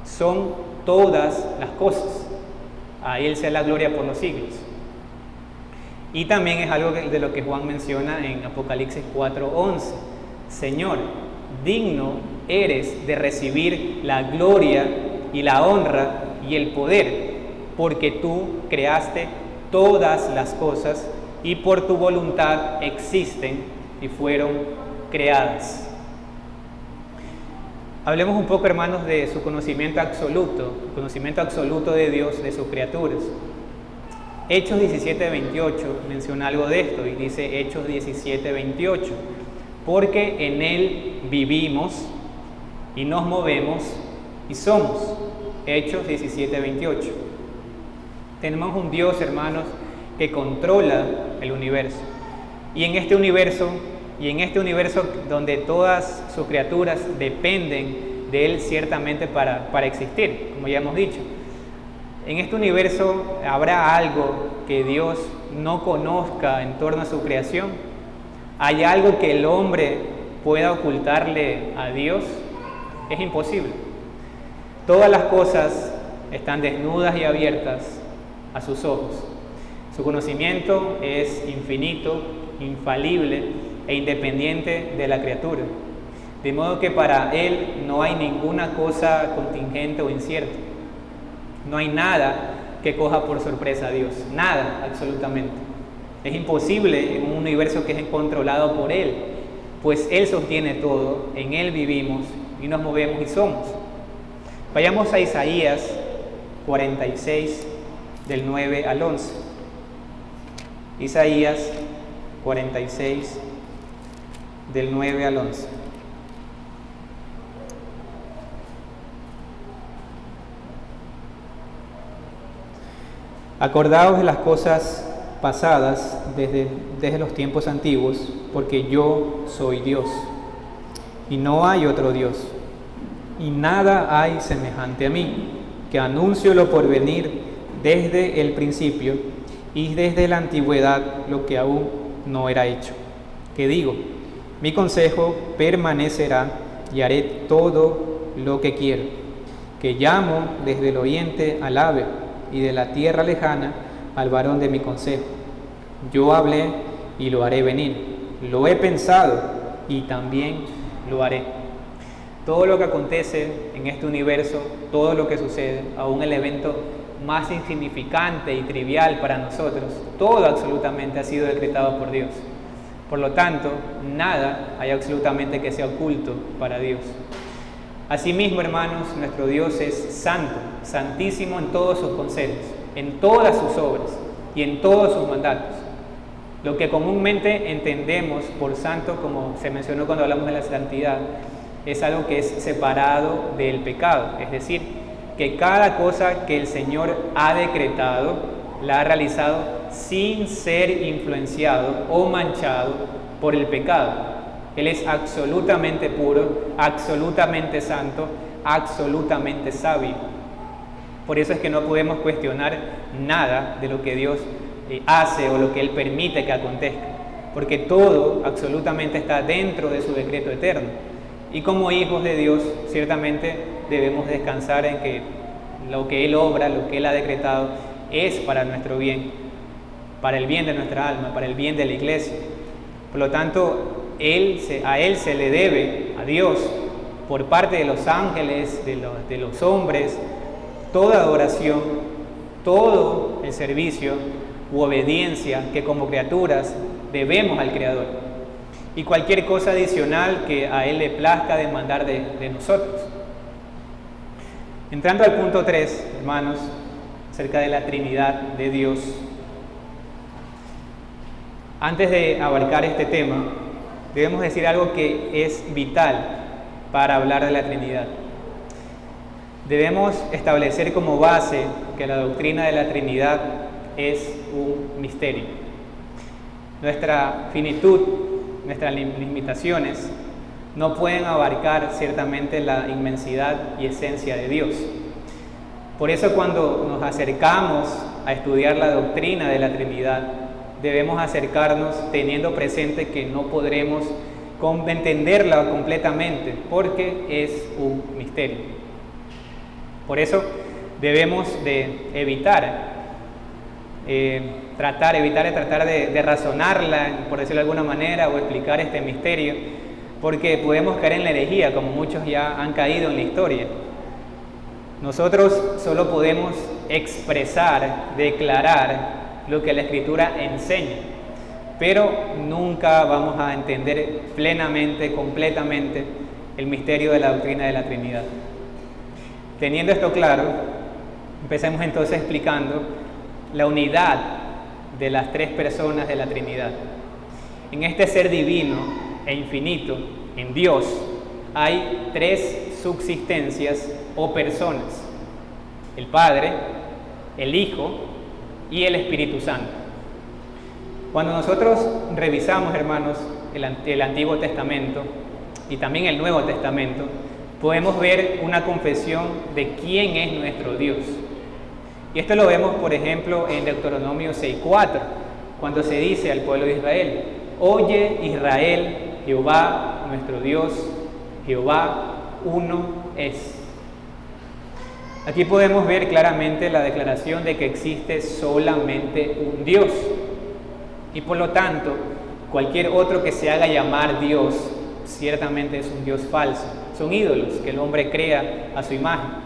son todas las cosas. A Él sea la gloria por los siglos. Y también es algo de lo que Juan menciona en Apocalipsis 4:11. Señor, digno eres de recibir la gloria y la honra y el poder, porque tú creaste todas las cosas y por tu voluntad existen y fueron creadas. Hablemos un poco, hermanos, de su conocimiento absoluto de Dios, de sus criaturas. Hechos 17:28 menciona algo de esto y dice Hechos 17:28, porque en Él vivimos y nos movemos y somos. Hechos 17:28. Tenemos un Dios, hermanos, que controla el universo. Y en este universo donde todas sus criaturas dependen de Él ciertamente para existir, como ya hemos dicho. En este universo habrá algo que Dios no conozca en torno a su creación. ¿Hay algo que el hombre pueda ocultarle a Dios? Es imposible. Todas las cosas están desnudas y abiertas a sus ojos. Su conocimiento es infinito, infalible e independiente de la criatura. De modo que para Él no hay ninguna cosa contingente o incierta. No hay nada que coja por sorpresa a Dios. Nada, absolutamente. Es imposible en un universo que es controlado por Él, pues Él sostiene todo, en Él vivimos y nos movemos y somos. Vayamos a Isaías 46, del 9 al 11. Isaías 46, del 9 al 11. Acordaos de las cosas pasadas desde los tiempos antiguos, porque yo soy Dios, y no hay otro Dios, y nada hay semejante a mí, que anuncio lo por venir desde el principio y desde la antigüedad lo que aún no era hecho. Que digo, mi consejo permanecerá y haré todo lo que quiero, que llamo desde el oriente al ave y de la tierra lejana al varón de mi consejo. Yo hablé y lo haré venir, lo he pensado y también lo haré. Todo lo que acontece en este universo, todo lo que sucede, aún el evento más insignificante y trivial para nosotros, todo absolutamente ha sido decretado por Dios. Por lo tanto, nada hay absolutamente que sea oculto para Dios. Asimismo, hermanos, nuestro Dios es santo, santísimo en todos sus conceptos, en todas sus obras y en todos sus mandatos. Lo que comúnmente entendemos por santo, como se mencionó cuando hablamos de la santidad, es algo que es separado del pecado, es decir, que cada cosa que el Señor ha decretado, la ha realizado sin ser influenciado o manchado por el pecado. Él es absolutamente puro, absolutamente santo, absolutamente sabio. Por eso es que no podemos cuestionar nada de lo que Dios hace o lo que Él permite que acontezca, porque todo absolutamente está dentro de su decreto eterno. Y como hijos de Dios, ciertamente debemos descansar en que lo que Él obra, lo que Él ha decretado, es para nuestro bien, para el bien de nuestra alma, para el bien de la iglesia. Por lo tanto, a Él se le debe, a Dios, por parte de los ángeles, de los hombres, toda adoración, todo el servicio u obediencia que como criaturas debemos al Creador. y cualquier cosa adicional que a Él le plazca demandar de nosotros. Entrando al punto 3, hermanos, acerca de la Trinidad de Dios. Antes de abarcar este tema, debemos decir algo que es vital para hablar de la Trinidad. Debemos establecer como base que la doctrina de la Trinidad es un misterio. Nuestra finitud, nuestras limitaciones, no pueden abarcar ciertamente la inmensidad y esencia de Dios. Por eso cuando nos acercamos a estudiar la doctrina de la Trinidad, debemos acercarnos teniendo presente que no podremos entenderla completamente, porque es un misterio. Por eso debemos de tratar de razonarla, por decirlo de alguna manera, o explicar este misterio, porque podemos caer en la herejía, como muchos ya han caído en la historia. Nosotros solo podemos expresar, declarar lo que la Escritura enseña, pero nunca vamos a entender plenamente, completamente el misterio de la doctrina de la Trinidad. Teniendo esto claro, empecemos entonces explicando la unidad de las tres personas de la Trinidad. En este ser divino e infinito, en Dios, hay tres subsistencias o personas: el Padre, el Hijo y el Espíritu Santo. Cuando nosotros revisamos, hermanos, el Antiguo Testamento y también el Nuevo Testamento, podemos ver una confesión de quién es nuestro Dios. Y esto lo vemos, por ejemplo, en Deuteronomio 6:4, cuando se dice al pueblo de Israel: oye Israel, Jehová nuestro Dios, Jehová uno es. Aquí podemos ver claramente la declaración de que existe solamente un Dios. Y por lo tanto, cualquier otro que se haga llamar Dios, ciertamente es un Dios falso. Son ídolos que el hombre crea a su imagen.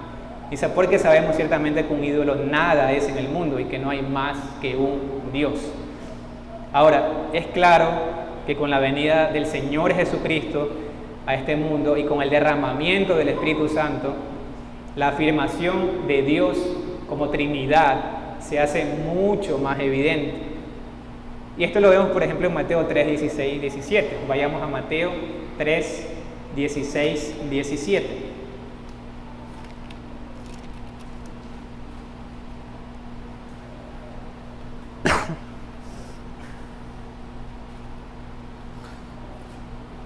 Y porque sabemos ciertamente que un ídolo nada es en el mundo y que no hay más que un Dios. Ahora, es claro que con la venida del Señor Jesucristo a este mundo y con el derramamiento del Espíritu Santo, la afirmación de Dios como Trinidad se hace mucho más evidente. Y esto lo vemos, por ejemplo, en Mateo 3, 16 y 17. Vayamos a Mateo 3, 16, 17.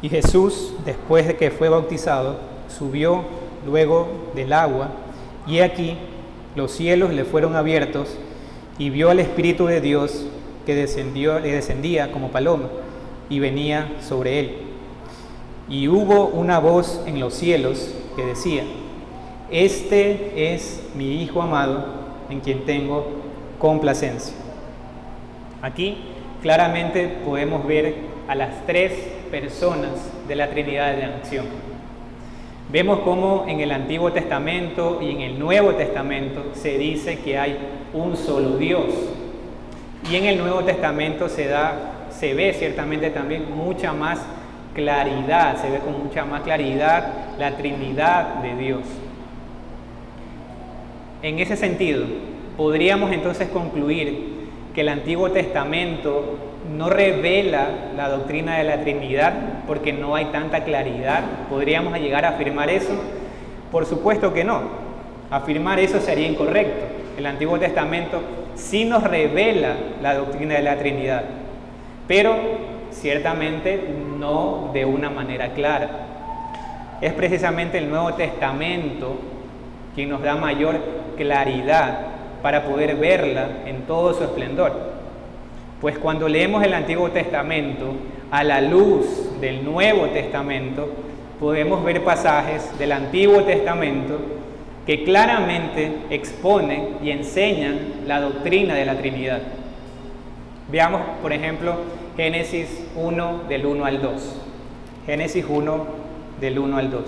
Y Jesús, después de que fue bautizado, subió luego del agua, y aquí los cielos le fueron abiertos, y vio al Espíritu de Dios que descendía como paloma y venía sobre él. Y hubo una voz en los cielos que decía: este es mi Hijo amado, en quien tengo complacencia. Aquí claramente podemos ver a las tres personas de la Trinidad en acción. Vemos cómo en el Antiguo Testamento y en el Nuevo Testamento se dice que hay un solo Dios. Y en el Nuevo Testamento se ve ciertamente también mucha más claridad, se ve con mucha más claridad la Trinidad de Dios. En ese sentido, podríamos entonces concluir que el Antiguo Testamento no revela la doctrina de la Trinidad porque no hay tanta claridad. ¿Podríamos llegar a afirmar eso? Por supuesto que no. Afirmar eso sería incorrecto. El Antiguo Testamento sí nos revela la doctrina de la Trinidad, pero ciertamente no de una manera clara. Es precisamente el Nuevo Testamento quien nos da mayor claridad para poder verla en todo su esplendor. Pues cuando leemos el Antiguo Testamento a la luz del Nuevo Testamento, podemos ver pasajes del Antiguo Testamento que claramente exponen y enseñan la doctrina de la Trinidad. Veamos, por ejemplo, Génesis 1 del 1 al 2. Génesis 1 del 1 al 2.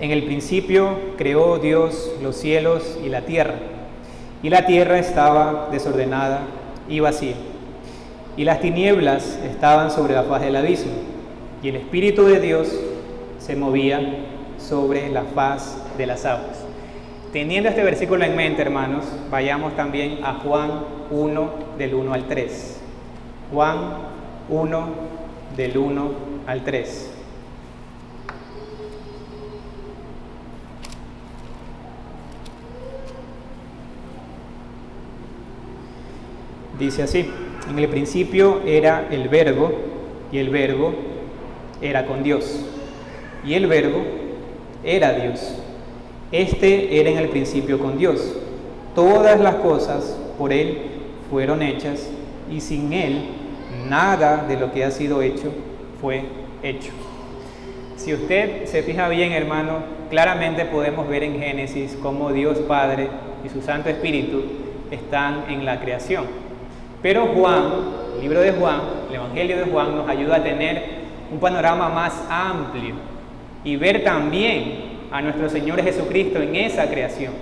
En el principio creó Dios los cielos y la tierra estaba desordenada y vacía, y las tinieblas estaban sobre la faz del abismo, y el Espíritu de Dios se movía sobre la faz de las aguas. Teniendo este versículo en mente, hermanos, vayamos también a Juan 1, del 1 al 3. Juan 1, del 1 al 3. Dice así: en el principio era el Verbo, y el Verbo era con Dios, y el Verbo era Dios. Este era en el principio con Dios. Todas las cosas por Él fueron hechas, y sin Él nada de lo que ha sido hecho fue hecho. Si usted se fija bien, hermano, claramente podemos ver en Génesis cómo Dios Padre y su Santo Espíritu están en la creación. Pero Juan, el libro de Juan, el Evangelio de Juan, nos ayuda a tener un panorama más amplio y ver también a nuestro Señor Jesucristo en esa creación.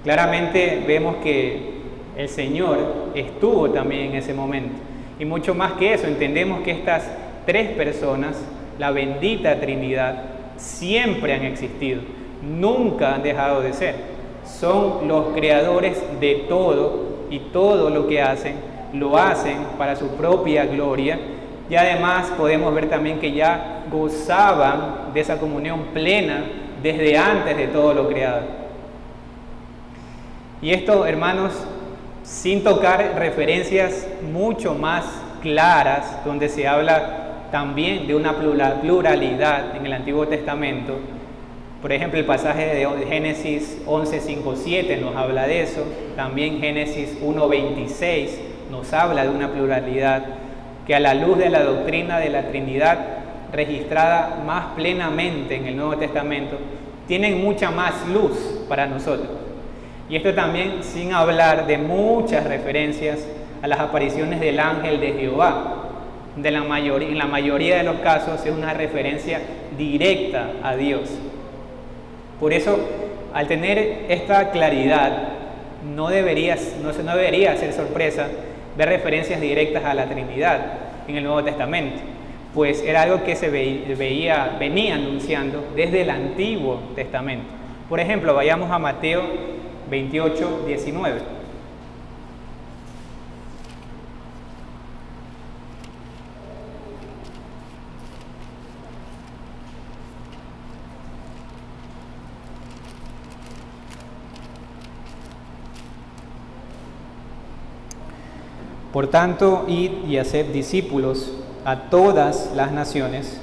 Claramente vemos que el Señor estuvo también en ese momento. Y mucho más que eso, entendemos que estas tres personas, la bendita Trinidad, siempre han existido, nunca han dejado de ser. Son los creadores de todo, y todo lo que hacen, lo hacen para su propia gloria. Y además podemos ver también que ya gozaban de esa comunión plena desde antes de todo lo creado. Y esto, hermanos, sin tocar referencias mucho más claras, donde se habla también de una pluralidad en el Antiguo Testamento. Por ejemplo, el pasaje de Génesis 11, 5, 7 nos habla de eso. También Génesis 1, 26 nos habla de una pluralidad que, a la luz de la doctrina de la Trinidad registrada más plenamente en el Nuevo Testamento, tienen mucha más luz para nosotros. Y esto también sin hablar de muchas referencias a las apariciones del ángel de Jehová. En la mayoría de los casos es una referencia directa a Dios. Por eso, al tener esta claridad, no debería ser sorpresa ver referencias directas a la Trinidad en el Nuevo Testamento, pues era algo que se venía anunciando desde el Antiguo Testamento. Por ejemplo, vayamos a Mateo 28, 19. Por tanto, id y haced discípulos a todas las naciones,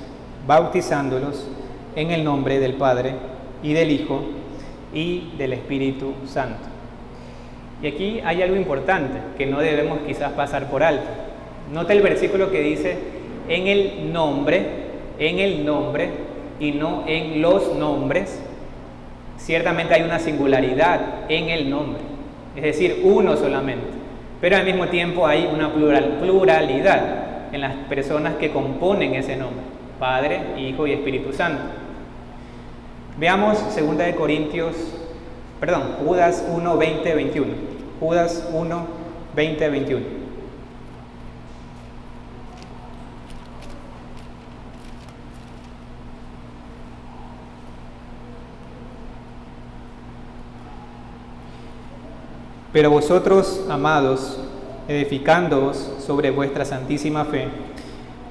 bautizándolos en el nombre del Padre y del Hijo y del Espíritu Santo. Y aquí hay algo importante que no debemos quizás pasar por alto. Nota el versículo que dice en el nombre y no en los nombres. Ciertamente hay una singularidad en el nombre, es decir, uno solamente. Pero al mismo tiempo hay una pluralidad en las personas que componen ese nombre: Padre, Hijo y Espíritu Santo. Veamos Judas 1, 20, 21. Judas 1, 20, 21. Pero vosotros, amados, edificándoos sobre vuestra santísima fe,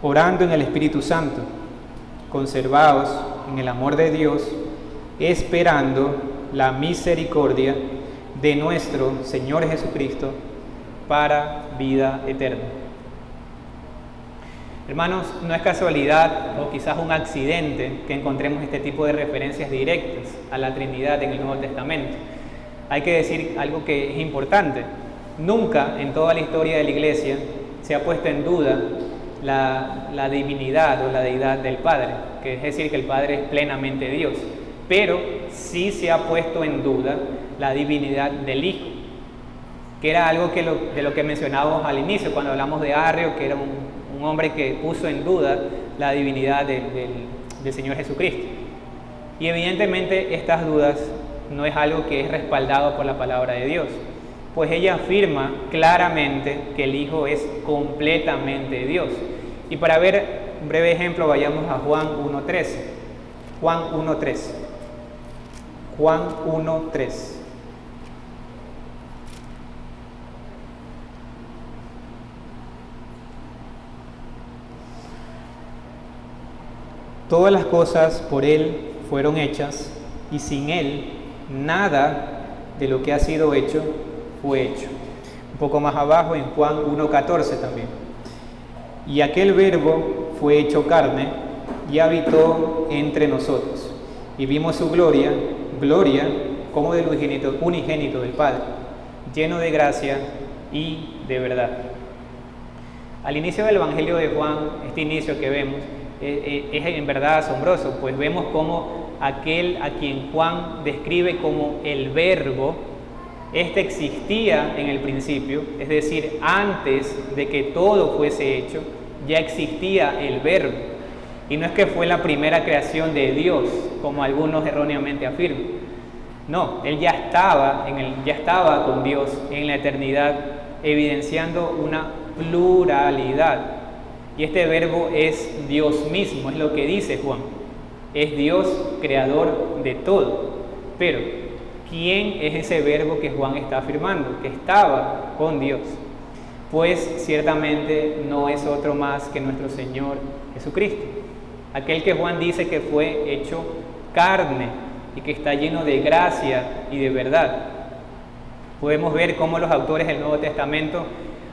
orando en el Espíritu Santo, conservaos en el amor de Dios, esperando la misericordia de nuestro Señor Jesucristo para vida eterna. Hermanos, no es casualidad o quizás un accidente que encontremos este tipo de referencias directas a la Trinidad en el Nuevo Testamento. Hay que decir algo que es importante. Nunca en toda la historia de la Iglesia se ha puesto en duda la divinidad o la deidad del Padre, que es decir, que el Padre es plenamente Dios. Pero sí se ha puesto en duda la divinidad del Hijo, que era algo de lo que mencionábamos al inicio, cuando hablamos de Arrio, que era un hombre que puso en duda la divinidad del Señor Jesucristo. Y evidentemente estas dudas no es algo que es respaldado por la palabra de Dios, pues ella afirma claramente que el Hijo es completamente Dios. Y para ver un breve ejemplo, vayamos a Juan 1.13. Juan 1.13. Juan 1.3. Todas las cosas por Él fueron hechas, y sin Él nada de lo que ha sido hecho fue hecho. Un poco más abajo en Juan 1.14 también. Y aquel Verbo fue hecho carne y habitó entre nosotros. Y vimos su gloria, gloria como del unigénito del Padre, lleno de gracia y de verdad. Al inicio del Evangelio de Juan, este inicio que vemos, es en verdad asombroso, pues vemos cómo aquel a quien Juan describe como el Verbo, este existía en el principio, es decir, antes de que todo fuese hecho, ya existía el Verbo. Y no es que fue la primera creación de Dios, como algunos erróneamente afirman. No, Él ya estaba con Dios en la eternidad, evidenciando una pluralidad. Y este Verbo es Dios mismo, es lo que dice Juan. Es Dios creador de todo. Pero, ¿quién es ese Verbo que Juan está afirmando? Que estaba con Dios. Pues ciertamente no es otro más que nuestro Señor Jesucristo. Aquel que Juan dice que fue hecho carne y que está lleno de gracia y de verdad. Podemos ver cómo los autores del Nuevo Testamento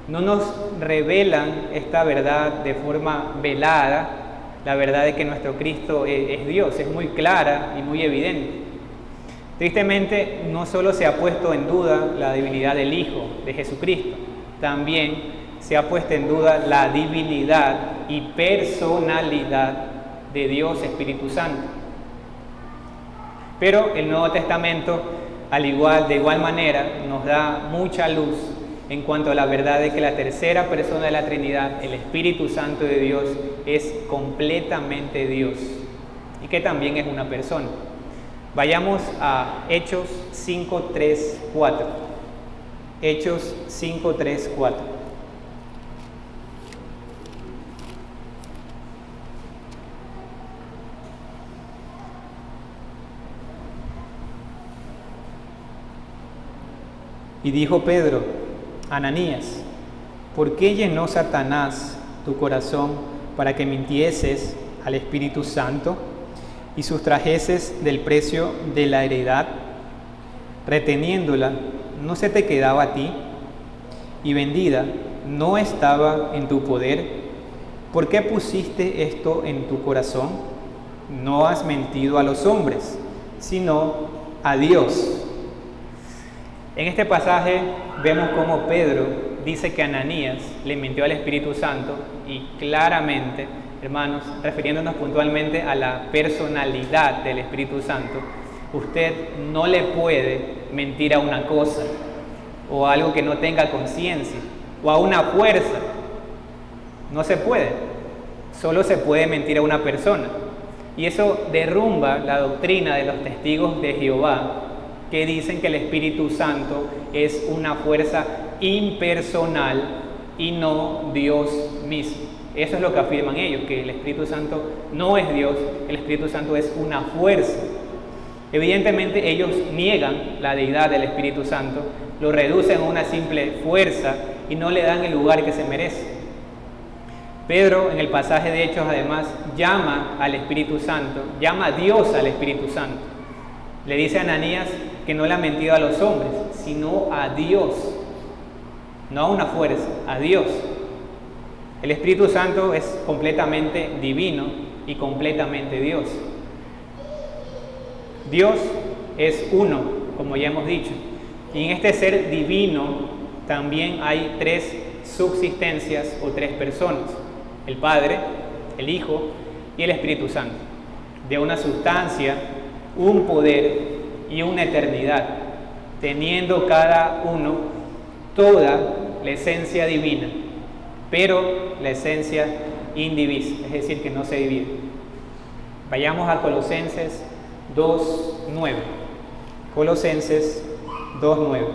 no nos revelan esta verdad de forma velada, la verdad de que nuestro Cristo es Dios, es muy clara y muy evidente. Tristemente, no solo se ha puesto en duda la divinidad del Hijo, de Jesucristo, también se ha puesto en duda la divinidad y personalidad de Dios Espíritu Santo. Pero el Nuevo Testamento, de igual manera, nos da mucha luz en cuanto a la verdad de que la tercera persona de la Trinidad, el Espíritu Santo de Dios, es completamente Dios y que también es una persona. Vayamos a Hechos 5:3-4. Hechos 5:3-4. Y dijo Pedro: Ananías, ¿por qué llenó Satanás tu corazón para que mintieses al Espíritu Santo y sustrajeses del precio de la heredad? Reteniéndola, ¿no se te quedaba a ti? Y vendida, ¿no estaba en tu poder? ¿Por qué pusiste esto en tu corazón? No has mentido a los hombres, sino a Dios. En este pasaje vemos cómo Pedro dice que Ananías le mintió al Espíritu Santo y claramente, hermanos, refiriéndonos puntualmente a la personalidad del Espíritu Santo, usted no le puede mentir a una cosa o a algo que no tenga conciencia o a una fuerza. No se puede. Solo se puede mentir a una persona. Y eso derrumba la doctrina de los testigos de Jehová, que dicen que el Espíritu Santo es una fuerza impersonal y no Dios mismo. Eso es lo que afirman ellos, que el Espíritu Santo no es Dios, el Espíritu Santo es una fuerza. Evidentemente ellos niegan la deidad del Espíritu Santo, lo reducen a una simple fuerza y no le dan el lugar que se merece. Pedro en el pasaje de Hechos además llama al Espíritu Santo, llama a Dios al Espíritu Santo. Le dice a Ananías que no le ha mentido a los hombres, sino a Dios, no a una fuerza, a Dios. El Espíritu Santo es completamente divino y completamente Dios. Dios es uno, como ya hemos dicho, y en este ser divino también hay tres subsistencias o tres personas: el Padre, el Hijo y el Espíritu Santo, de una sustancia, un poder y una eternidad, teniendo cada uno toda la esencia divina, pero la esencia indivisible, es decir, que no se divide. Vayamos a Colosenses 2:9. Colosenses 2:9.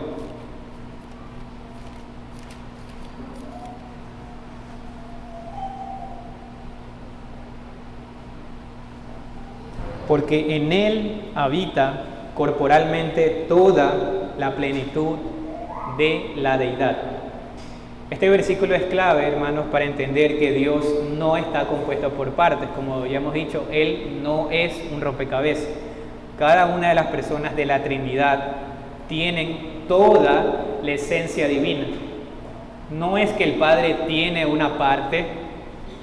Porque en Él habita corporalmente toda la plenitud de la deidad. Este versículo es clave, hermanos, para entender que Dios no está compuesto por partes. Como ya hemos dicho, Él no es un rompecabezas. Cada una de las personas de la Trinidad tienen toda la esencia divina. No es que el Padre tiene una parte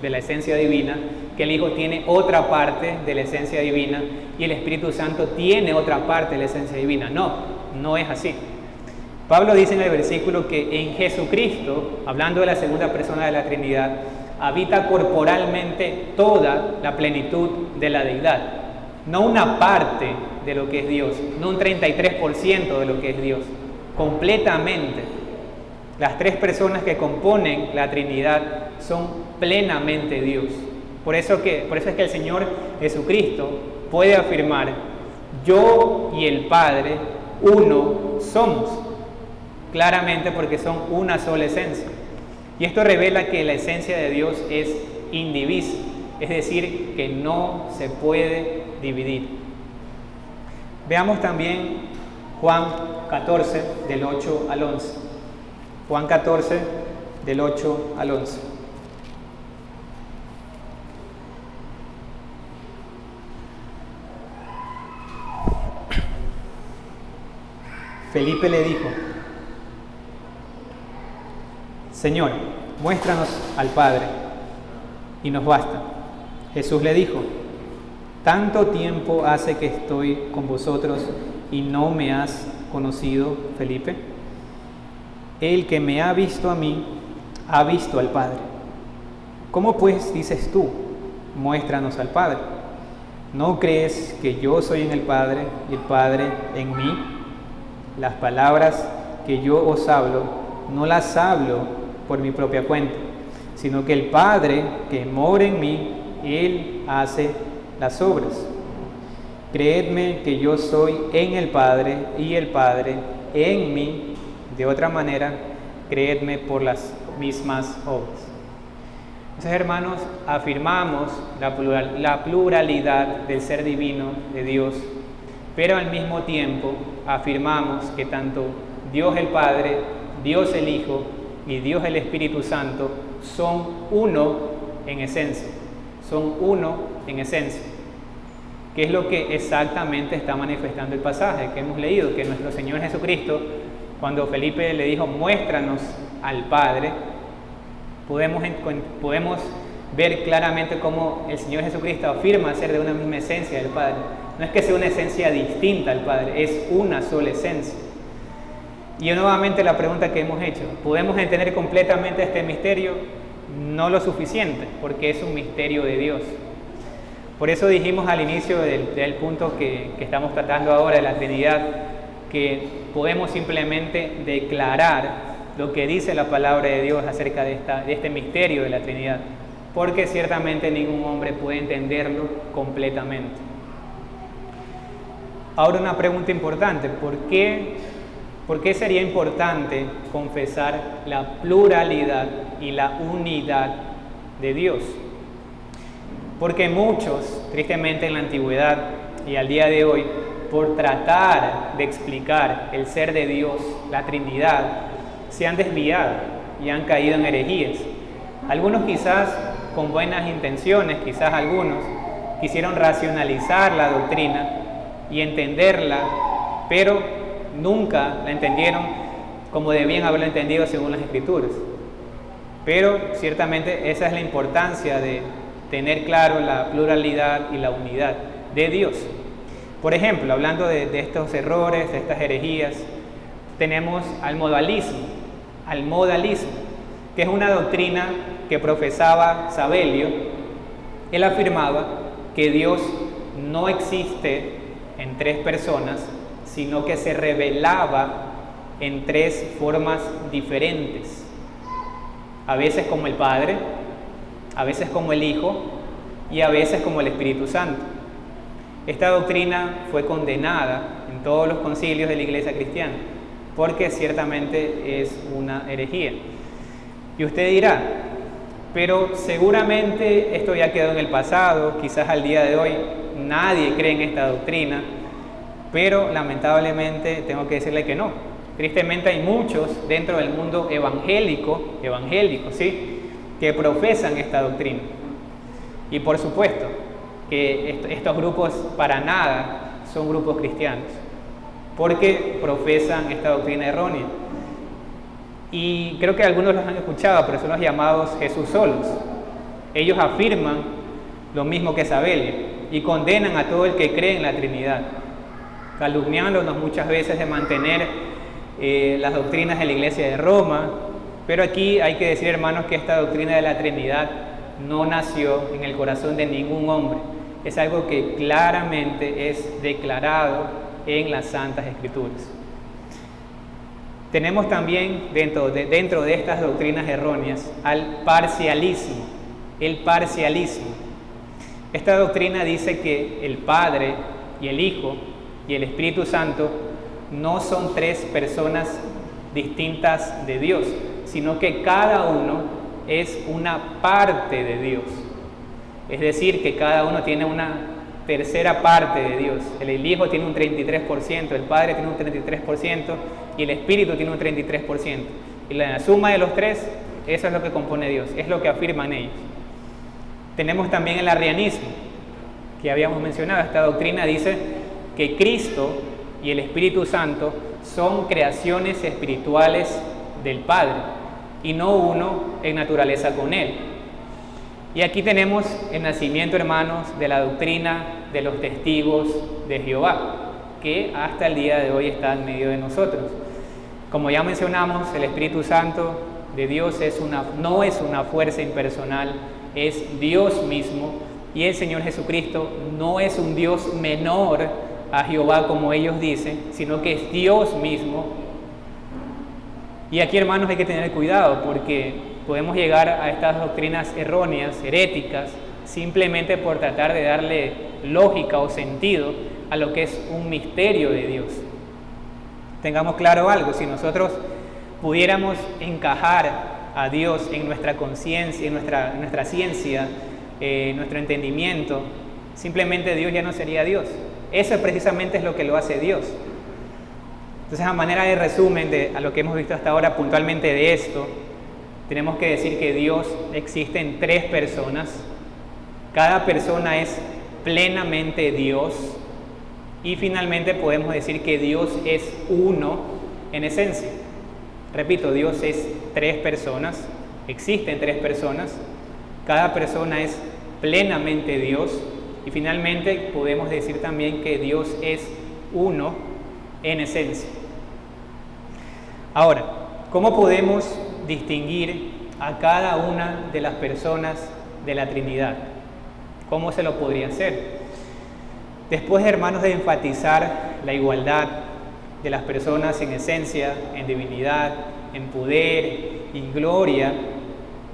de la esencia divina, que el Hijo tiene otra parte de la esencia divina y el Espíritu Santo tiene otra parte de la esencia divina. No, no es así. Pablo dice en el versículo que en Jesucristo, hablando de la segunda persona de la Trinidad, habita corporalmente toda la plenitud de la deidad. No una parte de lo que es Dios, no un 33% de lo que es Dios, completamente. Las tres personas que componen la Trinidad son plenamente Dios. Por eso es que el Señor Jesucristo puede afirmar: yo y el Padre uno somos. Claramente, porque son una sola esencia. Y esto revela que la esencia de Dios es indivisible, es decir, que no se puede dividir. Veamos también Juan 14, del 8 al 11. Juan 14, del 8 al 11. Felipe le dijo: Señor, muéstranos al Padre, y nos basta. Jesús le dijo: ¿tanto tiempo hace que estoy con vosotros y no me has conocido, Felipe? El que me ha visto a mí, ha visto al Padre. ¿Cómo pues dices tú, muéstranos al Padre? ¿No crees que yo soy en el Padre y el Padre en mí? Las palabras que yo os hablo, no las hablo por mi propia cuenta, sino que el Padre que mora en mí, Él hace las obras. Creedme que yo soy en el Padre y el Padre en mí. De otra manera, creedme por las mismas obras. Entonces, hermanos, afirmamos la pluralidad del ser divino de Dios, pero al mismo tiempo afirmamos que tanto Dios el Padre, Dios el Hijo y Dios el Espíritu Santo son uno en esencia. Son uno en esencia. ¿Qué es lo que exactamente está manifestando el pasaje que hemos leído? Que nuestro Señor Jesucristo, cuando Felipe le dijo: muéstranos al Padre, podemos ver claramente cómo el Señor Jesucristo afirma ser de una misma esencia del Padre. No es que sea una esencia distinta al Padre, es una sola esencia. Y nuevamente la pregunta que hemos hecho: ¿podemos entender completamente este misterio? No lo suficiente, porque es un misterio de Dios. Por eso dijimos al inicio del punto que estamos tratando ahora de la Trinidad, que podemos simplemente declarar lo que dice la palabra de Dios acerca de este misterio de la Trinidad, porque ciertamente ningún hombre puede entenderlo completamente. Ahora una pregunta importante: ¿por qué sería importante confesar la pluralidad y la unidad de Dios? Porque muchos, tristemente en la antigüedad y al día de hoy, por tratar de explicar el ser de Dios, la Trinidad, se han desviado y han caído en herejías. Algunos quizás con buenas intenciones, quizás algunos quisieron racionalizar la doctrina y entenderla, pero nunca la entendieron como debían haberla entendido según las Escrituras. Pero ciertamente esa es la importancia de tener claro la pluralidad y la unidad de Dios. Por ejemplo, hablando de estos errores, de estas herejías, tenemos al modalismo, que es una doctrina que profesaba Sabelio. Él afirmaba que Dios no existe en tres personas, sino que se revelaba en tres formas diferentes. A veces como el Padre, a veces como el Hijo y a veces como el Espíritu Santo. Esta doctrina fue condenada en todos los concilios de la Iglesia cristiana, porque ciertamente es una herejía. Y usted dirá, pero seguramente esto ya quedó en el pasado, quizás al día de hoy nadie cree en esta doctrina, pero lamentablemente tengo que decirle que no. Tristemente hay muchos dentro del mundo evangélico, ¿sí?, que profesan esta doctrina. Y por supuesto que estos grupos para nada son grupos cristianos, porque profesan esta doctrina errónea. Y creo que algunos los han escuchado, pero son los llamados Jesús solos. Ellos afirman lo mismo que Sabellia y condenan a todo el que cree en la Trinidad, calumniándonos muchas veces de mantener las doctrinas de la Iglesia de Roma. Pero aquí hay que decir, hermanos, que esta doctrina de la Trinidad no nació en el corazón de ningún hombre. Es algo que claramente es declarado en las Santas Escrituras. Tenemos también dentro de estas doctrinas erróneas al parcialismo, el parcialismo. Esta doctrina dice que el Padre y el Hijo y el Espíritu Santo no son tres personas distintas de Dios, sino que cada uno es una parte de Dios. Es decir, que cada uno tiene una tercera parte de Dios. El Hijo tiene un 33%, el Padre tiene un 33% y el Espíritu tiene un 33%. Y la suma de los tres, eso es lo que compone Dios, es lo que afirman ellos. Tenemos también el arrianismo, que habíamos mencionado. Esta doctrina dice que Cristo y el Espíritu Santo son creaciones espirituales del Padre y no uno en naturaleza con Él. Y aquí tenemos el nacimiento, hermanos, de la doctrina de los testigos de Jehová, que hasta el día de hoy está en medio de nosotros. Como ya mencionamos, el Espíritu Santo de Dios no es una fuerza impersonal, es Dios mismo, y el Señor Jesucristo no es un Dios menor a Jehová como ellos dicen, sino que es Dios mismo. Y aquí, hermanos, hay que tener cuidado, porque podemos llegar a estas doctrinas erróneas, heréticas, simplemente por tratar de darle lógica o sentido a lo que es un misterio de Dios. Tengamos claro algo: si nosotros pudiéramos encajar a Dios en nuestra conciencia, en nuestra ciencia, nuestro entendimiento, simplemente Dios ya no sería Dios. Eso precisamente es lo que lo hace Dios. Entonces, a manera de resumen a lo que hemos visto hasta ahora puntualmente de esto, tenemos que decir que Dios existe en tres personas. Cada persona es plenamente Dios. Y finalmente podemos decir que Dios es uno en esencia. Repito, Dios es tres personas, existen tres personas. Cada persona es plenamente Dios. Y finalmente podemos decir también que Dios es uno en esencia. Ahora, ¿cómo podemos distinguir a cada una de las personas de la Trinidad? ¿Cómo se lo podría hacer? Después, hermanos, de enfatizar la igualdad de las personas en esencia, en divinidad, en poder y gloria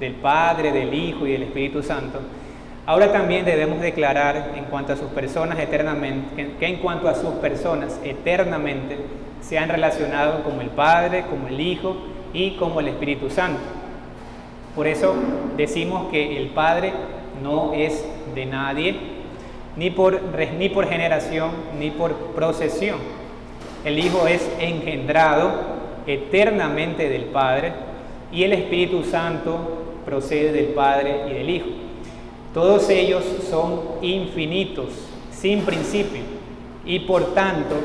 del Padre, del Hijo y del Espíritu Santo, ahora también debemos declarar en cuanto a sus personas eternamente, que en cuanto a sus personas eternamente se han relacionado como el Padre, como el Hijo y como el Espíritu Santo. Por eso decimos que el Padre no es de nadie, ni por generación, ni por procesión. El Hijo es engendrado eternamente del Padre y el Espíritu Santo procede del Padre y del Hijo. Todos ellos son infinitos, sin principio, y por tanto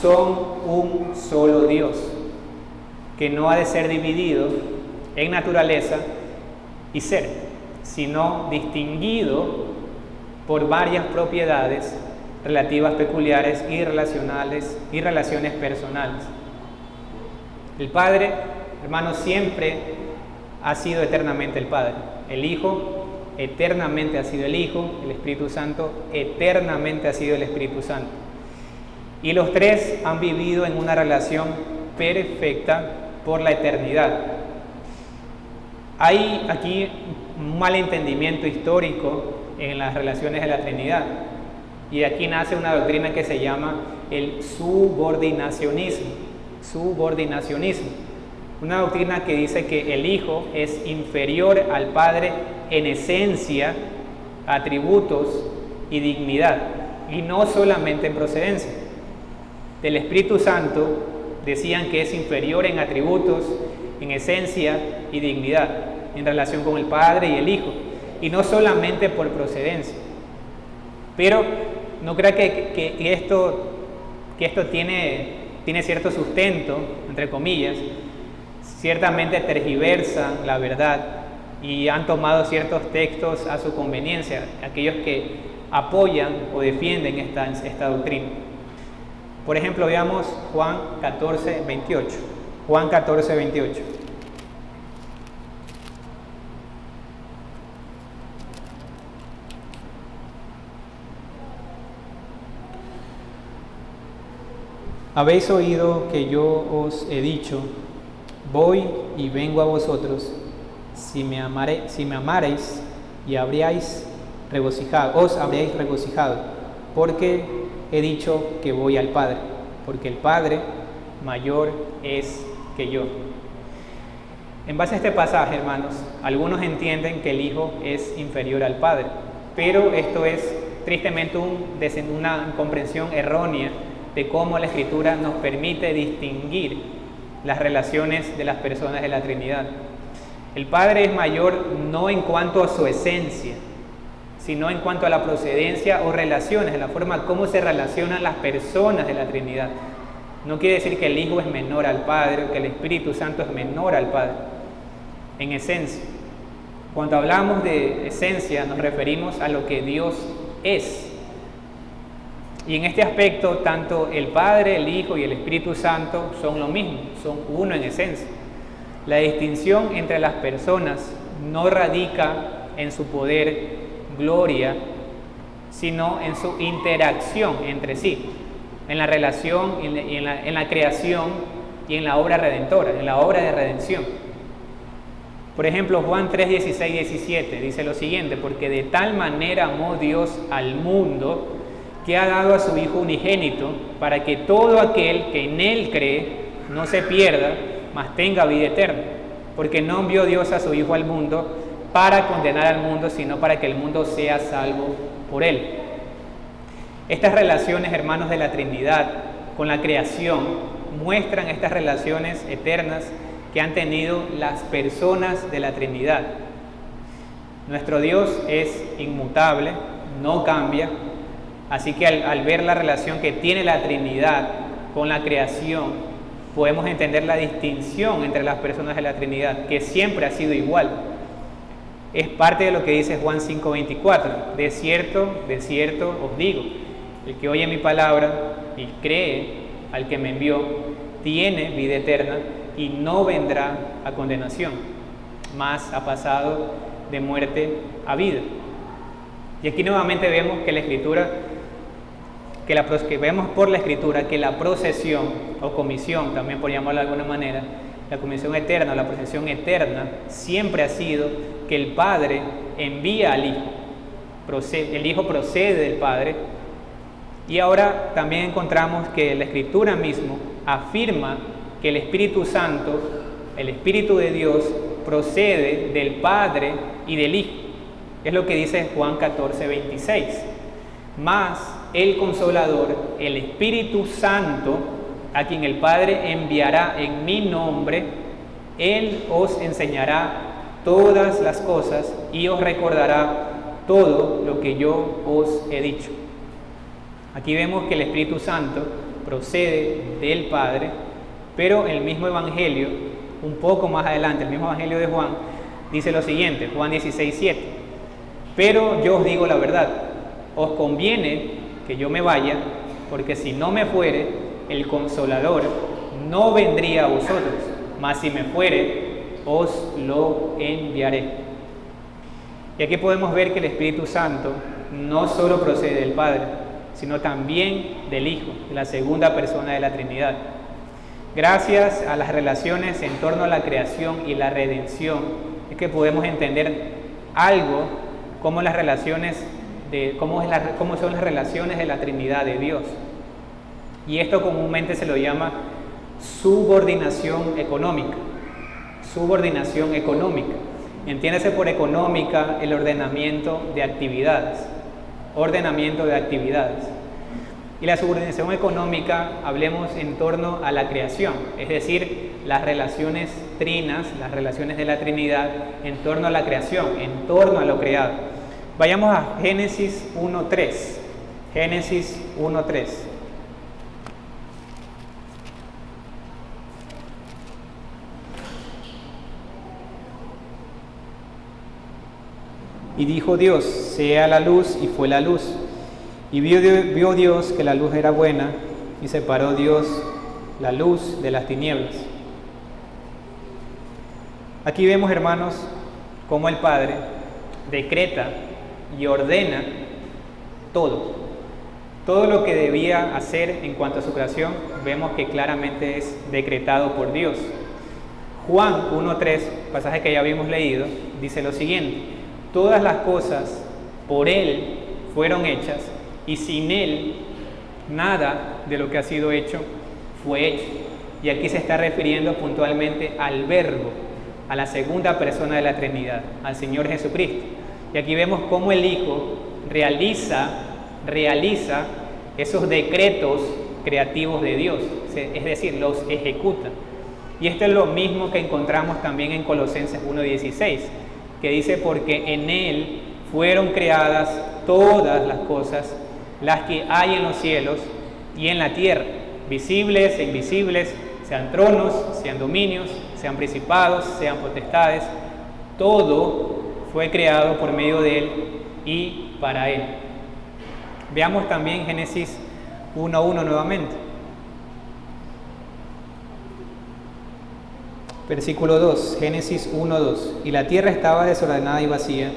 son un solo Dios, que no ha de ser dividido en naturaleza y ser, sino distinguido por varias propiedades relativas peculiares y relaciones personales. El Padre, hermanos, siempre ha sido eternamente el Padre. El Hijo eternamente ha sido el Hijo. El Espíritu Santo eternamente ha sido el Espíritu Santo. Y los tres han vivido en una relación perfecta por la eternidad. Hay aquí un mal entendimiento histórico en las relaciones de la Trinidad. Y de aquí nace una doctrina que se llama el subordinacionismo. Subordinacionismo. Una doctrina que dice que el Hijo es inferior al Padre en esencia, atributos y dignidad, y no solamente en procedencia. Del Espíritu Santo decían que es inferior en atributos, en esencia y dignidad, en relación con el Padre y el Hijo, y no solamente por procedencia. Pero no crea que esto tiene cierto sustento, entre comillas. Ciertamente tergiversan la verdad y han tomado ciertos textos a su conveniencia, aquellos que apoyan o defienden esta doctrina. Por ejemplo, veamos Juan 14, 28. Juan 14, 28. Habéis oído que yo os he dicho, voy y vengo a vosotros, si me amareis y os habríais regocijado, porque he dicho que voy al Padre, porque el Padre mayor es que yo. En base a este pasaje, hermanos, algunos entienden que el Hijo es inferior al Padre, pero esto es tristemente una comprensión errónea de cómo la Escritura nos permite distinguir las relaciones de las personas de la Trinidad. El Padre es mayor no en cuanto a su esencia, sino en cuanto a la procedencia o relaciones, de la forma como se relacionan las personas de la Trinidad. No quiere decir que el Hijo es menor al Padre o que el Espíritu Santo es menor al Padre, en esencia. Cuando hablamos de esencia nos referimos a lo que Dios es. Y en este aspecto, tanto el Padre, el Hijo y el Espíritu Santo son lo mismo, son uno en esencia. La distinción entre las personas no radica en su poder, gloria, sino en su interacción entre sí, en la relación, en la creación y en la obra redentora, en la obra de redención. Por ejemplo, Juan 3, 16, 17 dice lo siguiente: porque de tal manera amó Dios al mundo, que ha dado a su Hijo unigénito, para que todo aquel que en Él cree no se pierda, mas tenga vida eterna. Porque no envió Dios a su Hijo al mundo para condenar al mundo, sino para que el mundo sea salvo por Él. Estas relaciones, hermanos, de la Trinidad con la creación muestran estas relaciones eternas que han tenido las personas de la Trinidad. Nuestro Dios es inmutable, no cambia. Así que al ver la relación que tiene la Trinidad con la creación, podemos entender la distinción entre las personas de la Trinidad, que siempre ha sido igual. Es parte de lo que dice Juan 5:24. De cierto os digo, el que oye mi palabra y cree al que me envió, tiene vida eterna y no vendrá a condenación, mas ha pasado de muerte a vida. Y aquí nuevamente vemos que la Escritura, que vemos por la Escritura que la procesión o comisión, también por llamarlo de alguna manera, la comisión eterna o la procesión eterna siempre ha sido que el Padre envía al Hijo. El Hijo procede del Padre. Y ahora también encontramos que la Escritura mismo afirma que el Espíritu Santo, el Espíritu de Dios, procede del Padre y del Hijo. Es lo que dice Juan 14, 26. Mas el Consolador, el Espíritu Santo, a quien el Padre enviará en mi nombre, Él os enseñará todas las cosas y os recordará todo lo que yo os he dicho. Aquí vemos que el Espíritu Santo procede del Padre, pero el mismo Evangelio, un poco más adelante, el mismo Evangelio de Juan, dice lo siguiente, Juan 16, 7. Pero yo os digo la verdad, os conviene que yo me vaya, porque si no me fuere, el Consolador no vendría a vosotros, mas si me fuere, os lo enviaré. Y aquí podemos ver que el Espíritu Santo no solo procede del Padre, sino también del Hijo, de la segunda persona de la Trinidad. Gracias a las relaciones en torno a la creación y la redención, es que podemos entender algo como las relaciones de cómo son las relaciones de la Trinidad de Dios. Y esto comúnmente se lo llama subordinación económica. Subordinación económica. Entiéndase por económica el ordenamiento de actividades. Ordenamiento de actividades. Y la subordinación económica, hablemos en torno a la creación, es decir, las relaciones trinas, las relaciones de la Trinidad en torno a la creación, en torno a lo creado. Vayamos a Génesis 1:3. Génesis 1:3. Y dijo Dios, sea la luz, y fue la luz. Y vio Dios que la luz era buena, y separó Dios la luz de las tinieblas. Aquí vemos, hermanos, cómo el Padre decreta y ordena todo. Todo lo que debía hacer en cuanto a su creación, vemos que claramente es decretado por Dios. Juan 1:3, pasaje que ya habíamos leído, dice lo siguiente: todas las cosas por Él fueron hechas, y sin Él nada de lo que ha sido hecho fue hecho. Y aquí se está refiriendo puntualmente al Verbo, a la segunda persona de la Trinidad, al Señor Jesucristo. Y aquí vemos cómo el Hijo realiza esos decretos creativos de Dios, es decir, los ejecuta. Y esto es lo mismo que encontramos también en Colosenses 1:16, que dice: porque en Él fueron creadas todas las cosas, las que hay en los cielos y en la tierra, visibles e invisibles, sean tronos, sean dominios, sean principados, sean potestades. Todo fue creado por medio de Él y para Él. Veamos también Génesis 1:1 nuevamente. Versículo 2, Génesis 1:2. Y la tierra estaba desordenada y vacía,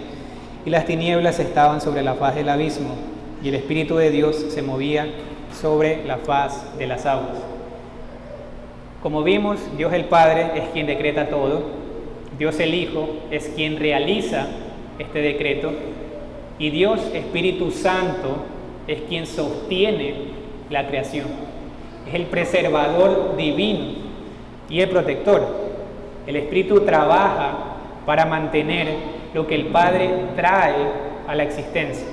y las tinieblas estaban sobre la faz del abismo, y el Espíritu de Dios se movía sobre la faz de las aguas. Como vimos, Dios el Padre es quien decreta todo, Dios el Hijo es quien realiza este decreto, y Dios Espíritu Santo es quien sostiene la creación. Es el preservador divino y el protector. El Espíritu trabaja para mantener lo que el Padre trae a la existencia.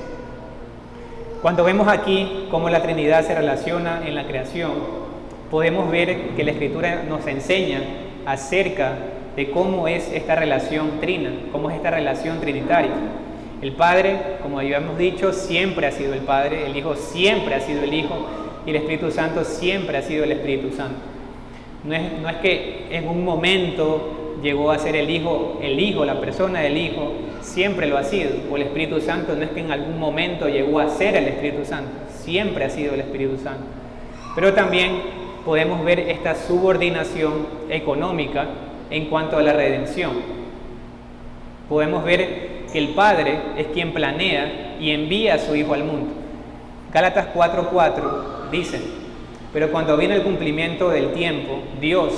Cuando vemos aquí cómo la Trinidad se relaciona en la creación, podemos ver que la Escritura nos enseña acerca de cómo es esta relación trina, cómo es esta relación trinitaria. El Padre, como ya hemos dicho, siempre ha sido el Padre, el Hijo siempre ha sido el Hijo, y el Espíritu Santo siempre ha sido el Espíritu Santo. No es que en un momento llegó a ser el Hijo, la persona del Hijo, siempre lo ha sido. O el Espíritu Santo no es que en algún momento llegó a ser el Espíritu Santo, siempre ha sido el Espíritu Santo. Pero también podemos ver esta subordinación económica en cuanto a la redención. Podemos ver que el Padre es quien planea y envía a su Hijo al mundo. Gálatas 4:4 dice: pero cuando vino el cumplimiento del tiempo, Dios,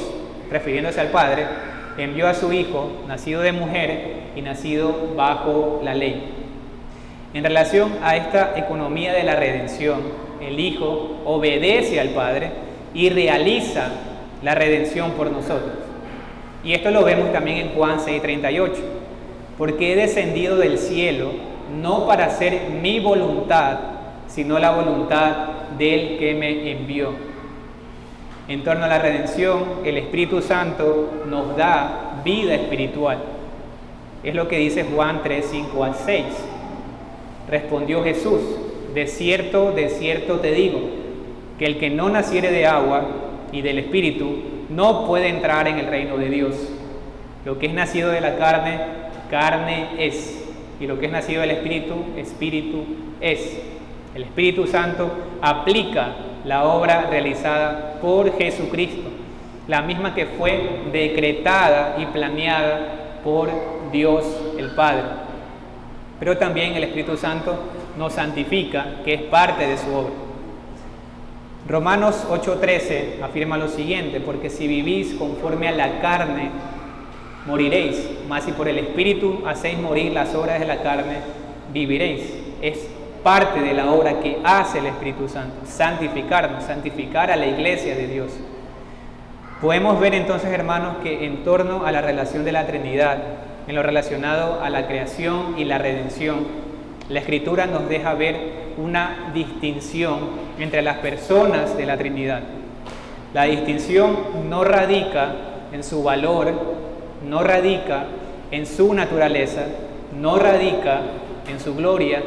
refiriéndose al Padre, envió a su Hijo, nacido de mujer y nacido bajo la ley. En relación a esta economía de la redención, el Hijo obedece al Padre y realiza la redención por nosotros. Y esto lo vemos también en Juan 6:38. Porque he descendido del cielo no para hacer mi voluntad, sino la voluntad del que me envió. En torno a la redención, el Espíritu Santo nos da vida espiritual. Es lo que dice Juan 3:5-6. Respondió Jesús: de cierto te digo, que el que no naciere de agua y del Espíritu no puede entrar en el reino de Dios. Lo que es nacido de la carne, carne es, y lo que es nacido del Espíritu, Espíritu es. El Espíritu Santo aplica la obra realizada por Jesucristo, la misma que fue decretada y planeada por Dios el Padre. Pero también el Espíritu Santo nos santifica, que es parte de su obra. Romanos 8:13 afirma lo siguiente: porque si vivís conforme a la carne, moriréis, mas si por el Espíritu hacéis morir las obras de la carne, viviréis. Es parte de la obra que hace el Espíritu Santo, santificarnos, santificar a la iglesia de Dios. Podemos ver entonces, hermanos, que en torno a la relación de la Trinidad, en lo relacionado a la creación y la redención, la Escritura nos deja ver una distinción entre las personas de la Trinidad. La distinción no radica en su valor, no radica en su naturaleza, no radica en su gloria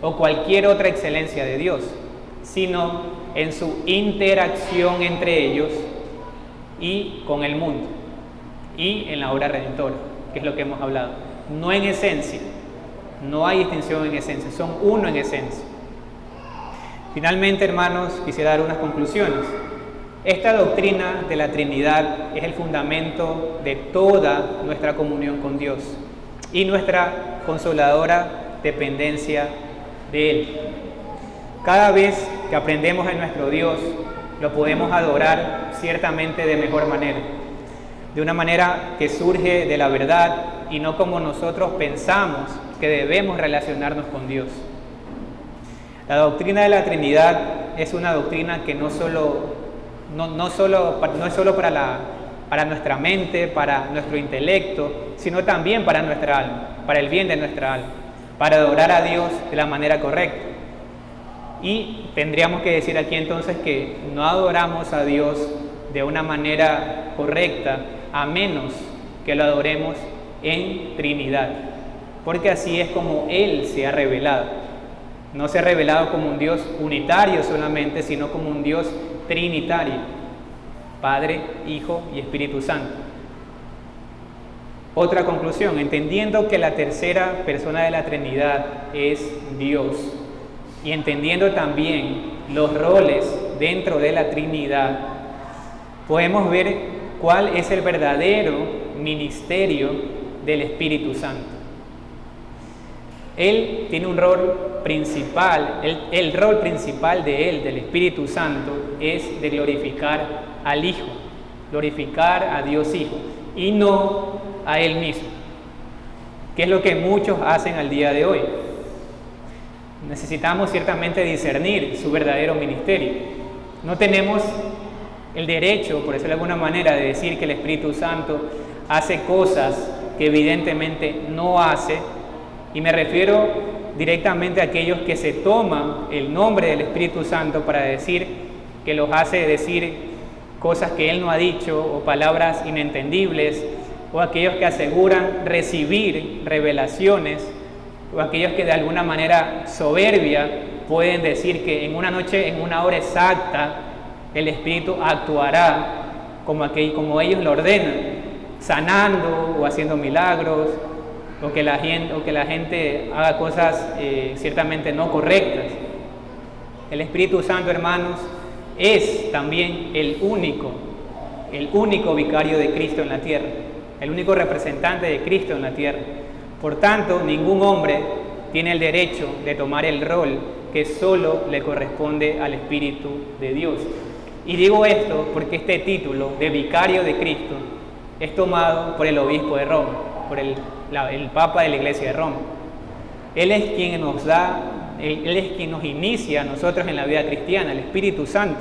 o cualquier otra excelencia de Dios, sino en su interacción entre ellos y con el mundo y en la obra redentora, que es lo que hemos hablado. No en esencia, no hay distinción en esencia, son uno en esencia. Finalmente, hermanos, quisiera dar unas conclusiones. Esta doctrina de la Trinidad es el fundamento de toda nuestra comunión con Dios y nuestra consoladora dependencia de Él. Cada vez que aprendemos en nuestro Dios, lo podemos adorar ciertamente de mejor manera, de una manera que surge de la verdad y no como nosotros pensamos que debemos relacionarnos con Dios. La doctrina de la Trinidad es una doctrina que no es solo para nuestra mente, para nuestro intelecto, sino también para nuestra alma, para el bien de nuestra alma, para adorar a Dios de la manera correcta. Y tendríamos que decir aquí entonces que no adoramos a Dios de una manera correcta a menos que lo adoremos en Trinidad, porque así es como Él se ha revelado. No se ha revelado como un Dios unitario solamente, sino como un Dios trinitario, Padre, Hijo y Espíritu Santo. Otra conclusión, entendiendo que la tercera persona de la Trinidad es Dios y entendiendo también los roles dentro de la Trinidad, podemos ver cuál es el verdadero ministerio del Espíritu Santo. Él tiene un rol principal, el rol principal de Él, del Espíritu Santo, es de glorificar al Hijo, glorificar a Dios Hijo, y no a Él mismo, que es lo que muchos hacen al día de hoy. Necesitamos ciertamente discernir su verdadero ministerio. No tenemos el derecho, por decirlo de alguna manera, de decir que el Espíritu Santo hace cosas que evidentemente no hace, y me refiero directamente a aquellos que se toman el nombre del Espíritu Santo para decir que los hace decir cosas que Él no ha dicho o palabras inentendibles, o aquellos que aseguran recibir revelaciones, o aquellos que de alguna manera soberbia pueden decir que en una noche, en una hora exacta, el Espíritu actuará como ellos lo ordenan, sanando o haciendo milagros, o que la gente haga cosas ciertamente no correctas. El Espíritu Santo, hermanos, es también el único vicario de Cristo en la tierra, el único representante de Cristo en la tierra. Por tanto, ningún hombre tiene el derecho de tomar el rol que solo le corresponde al Espíritu de Dios. Y digo esto porque este título de vicario de Cristo es tomado por el obispo de Roma, por el Papa de la Iglesia de Roma. Él es quien Él es quien nos inicia a nosotros en la vida cristiana, el Espíritu Santo.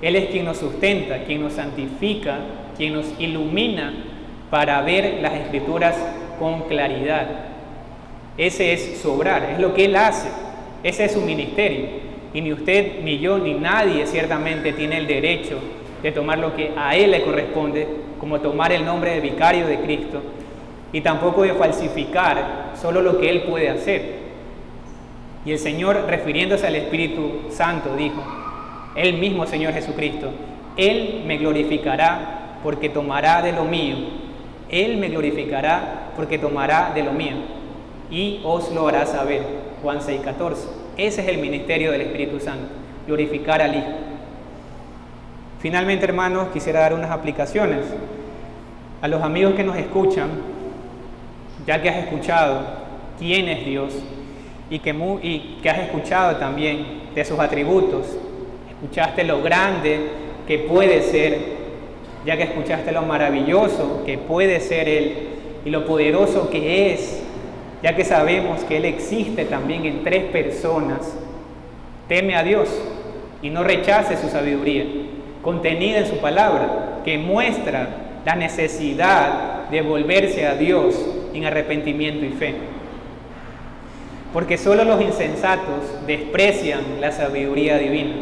Él es quien nos sustenta, quien nos santifica, quien nos ilumina para ver las Escrituras con claridad. Ese es su obrar, es lo que Él hace, ese es su ministerio. Y ni usted, ni yo, ni nadie ciertamente tiene el derecho de tomar lo que a Él le corresponde, como tomar el nombre de vicario de Cristo, y tampoco de falsificar solo lo que Él puede hacer. Y el Señor, refiriéndose al Espíritu Santo, dijo, Él mismo, Señor Jesucristo, Él me glorificará porque tomará de lo mío. Él me glorificará porque tomará de lo mío y os lo hará saber. Juan 6:14. Ese es el ministerio del Espíritu Santo, glorificar al Hijo. Finalmente, hermanos, quisiera dar unas aplicaciones a los amigos que nos escuchan, ya que has escuchado quién es Dios y que has escuchado también de sus atributos. Escuchaste lo grande que puede ser, ya que escuchaste lo maravilloso que puede ser Él y lo poderoso que es, ya que sabemos que Él existe también en 3 personas, teme a Dios y no rechace su sabiduría, contenida en su palabra, que muestra la necesidad de volverse a Dios en arrepentimiento y fe. Porque solo los insensatos desprecian la sabiduría divina.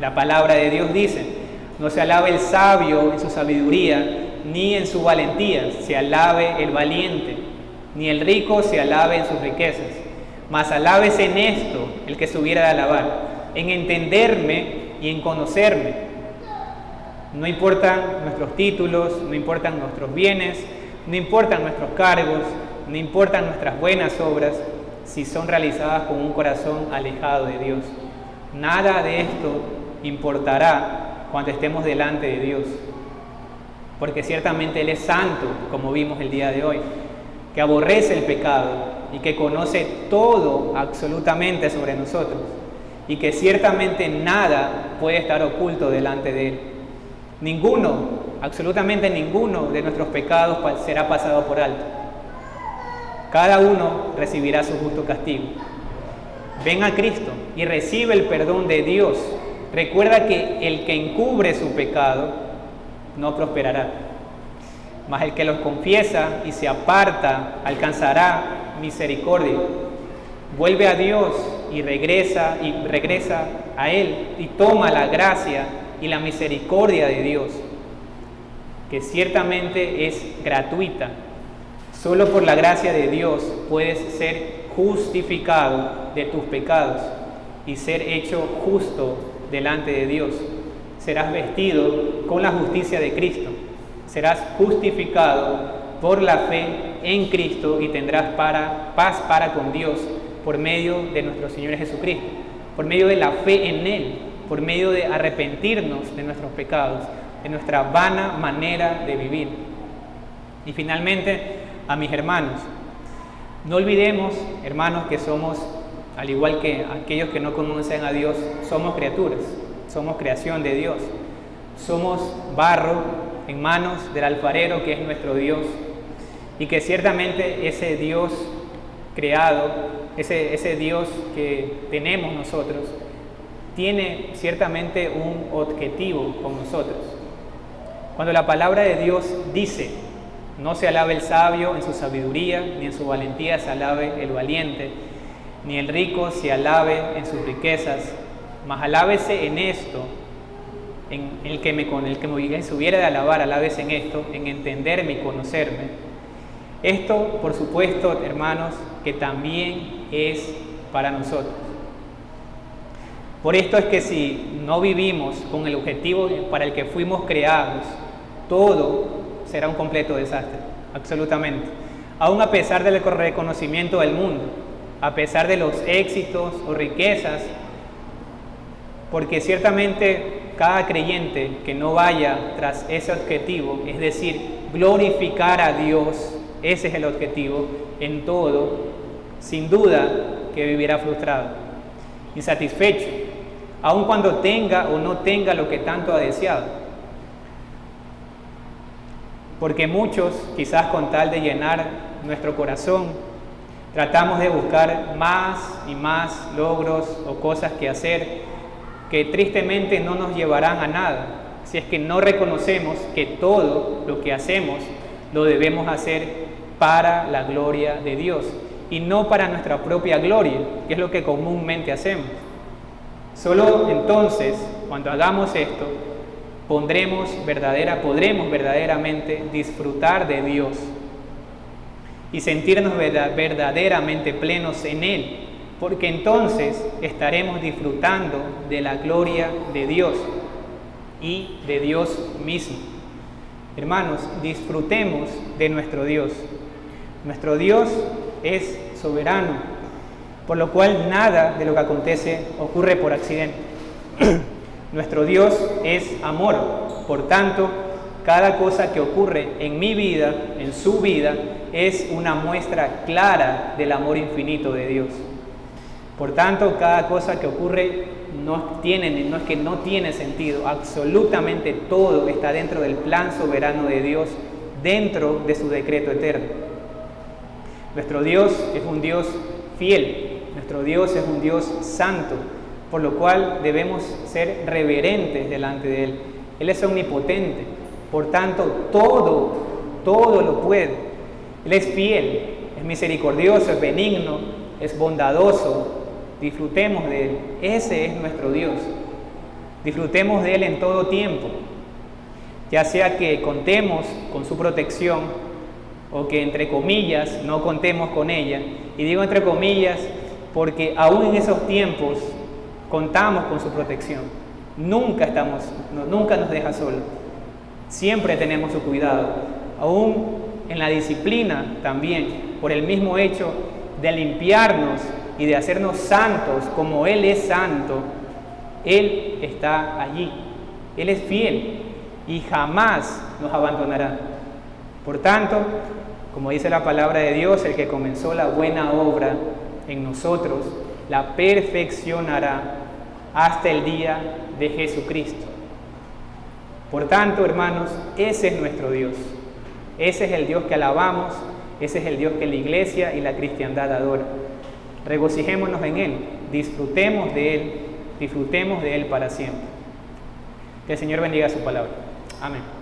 La palabra de Dios dice: no se alabe el sabio en su sabiduría, ni en su valentía se alabe el valiente, ni el rico se alabe en sus riquezas. Mas alábese en esto el que se hubiera de alabar, en entenderme y en conocerme. No importan nuestros títulos, no importan nuestros bienes, no importan nuestros cargos, no importan nuestras buenas obras, si son realizadas con un corazón alejado de Dios. Nada de esto importará cuando estemos delante de Dios, porque ciertamente Él es santo, como vimos el día de hoy, que aborrece el pecado y que conoce todo absolutamente sobre nosotros, y que ciertamente nada puede estar oculto delante de Él. Ninguno, absolutamente ninguno de nuestros pecados será pasado por alto. Cada uno recibirá su justo castigo. Ven a Cristo y recibe el perdón de Dios. Recuerda que el que encubre su pecado no prosperará, mas el que los confiesa y se aparta alcanzará misericordia. Vuelve a Dios y regresa a Él y toma la gracia y la misericordia de Dios, que ciertamente es gratuita. Solo por la gracia de Dios puedes ser justificado de tus pecados y ser hecho justo delante de Dios. Serás vestido con la justicia de Cristo. Serás justificado por la fe en Cristo y tendrás paz para con Dios por medio de nuestro Señor Jesucristo, por medio de la fe en Él, por medio de arrepentirnos de nuestros pecados, de nuestra vana manera de vivir. Y finalmente, a mis hermanos, no olvidemos, hermanos, que somos, al igual que aquellos que no conocen a Dios, somos criaturas, somos creación de Dios, somos barro en manos del alfarero, que es nuestro Dios, y que ciertamente ese Dios creado, ese Dios que tenemos nosotros, tiene ciertamente un objetivo con nosotros. Cuando la palabra de Dios dice: no se alabe el sabio en su sabiduría, ni en su valentía se alabe el valiente, ni el rico se alabe en sus riquezas, mas alábese en esto, en el que me se hubiera de alabar, alábese en esto, en entenderme y conocerme. Esto, por supuesto, hermanos, que también es para nosotros. Por esto es que si no vivimos con el objetivo para el que fuimos creados, todo será un completo desastre, absolutamente. Aún a pesar del reconocimiento del mundo, a pesar de los éxitos o riquezas, porque ciertamente cada creyente que no vaya tras ese objetivo, es decir, glorificar a Dios, ese es el objetivo en todo, sin duda que vivirá frustrado, insatisfecho, aun cuando tenga o no tenga lo que tanto ha deseado. Porque muchos, quizás con tal de llenar nuestro corazón, tratamos de buscar más y más logros o cosas que hacer que tristemente no nos llevarán a nada, si es que no reconocemos que todo lo que hacemos lo debemos hacer para la gloria de Dios y no para nuestra propia gloria, que es lo que comúnmente hacemos. Solo entonces, cuando hagamos esto, podremos verdaderamente disfrutar de Dios y sentirnos verdaderamente plenos en Él, porque entonces estaremos disfrutando de la gloria de Dios y de Dios mismo. Hermanos, disfrutemos de nuestro Dios. Nuestro Dios es soberano, por lo cual nada de lo que acontece ocurre por accidente. Nuestro Dios es amor, por tanto, cada cosa que ocurre en mi vida, en su vida, es una muestra clara del amor infinito de Dios. Por tanto, cada cosa que ocurre no es que no tiene sentido, absolutamente todo está dentro del plan soberano de Dios, dentro de su decreto eterno. Nuestro Dios es un Dios fiel, nuestro Dios es un Dios santo, por lo cual debemos ser reverentes delante de Él. Él es omnipotente, por tanto todo lo puede. Él es fiel, es misericordioso, es benigno, es bondadoso. Disfrutemos de Él. Ese es nuestro Dios. Disfrutemos de Él en todo tiempo, ya sea que contemos con su protección o que entre comillas no contemos con ella. Y digo entre comillas porque aún en esos tiempos contamos con su protección. Nunca nos deja solos. Siempre tenemos su cuidado. Aún en la disciplina también, por el mismo hecho de limpiarnos y de hacernos santos como Él es santo, Él está allí. Él es fiel y jamás nos abandonará. Por tanto, como dice la palabra de Dios, el que comenzó la buena obra en nosotros, la perfeccionará hasta el día de Jesucristo. Por tanto, hermanos, ese es nuestro Dios. Ese es el Dios que alabamos, ese es el Dios que la iglesia y la cristiandad adora. Regocijémonos en Él, disfrutemos de Él para siempre. Que el Señor bendiga su palabra. Amén.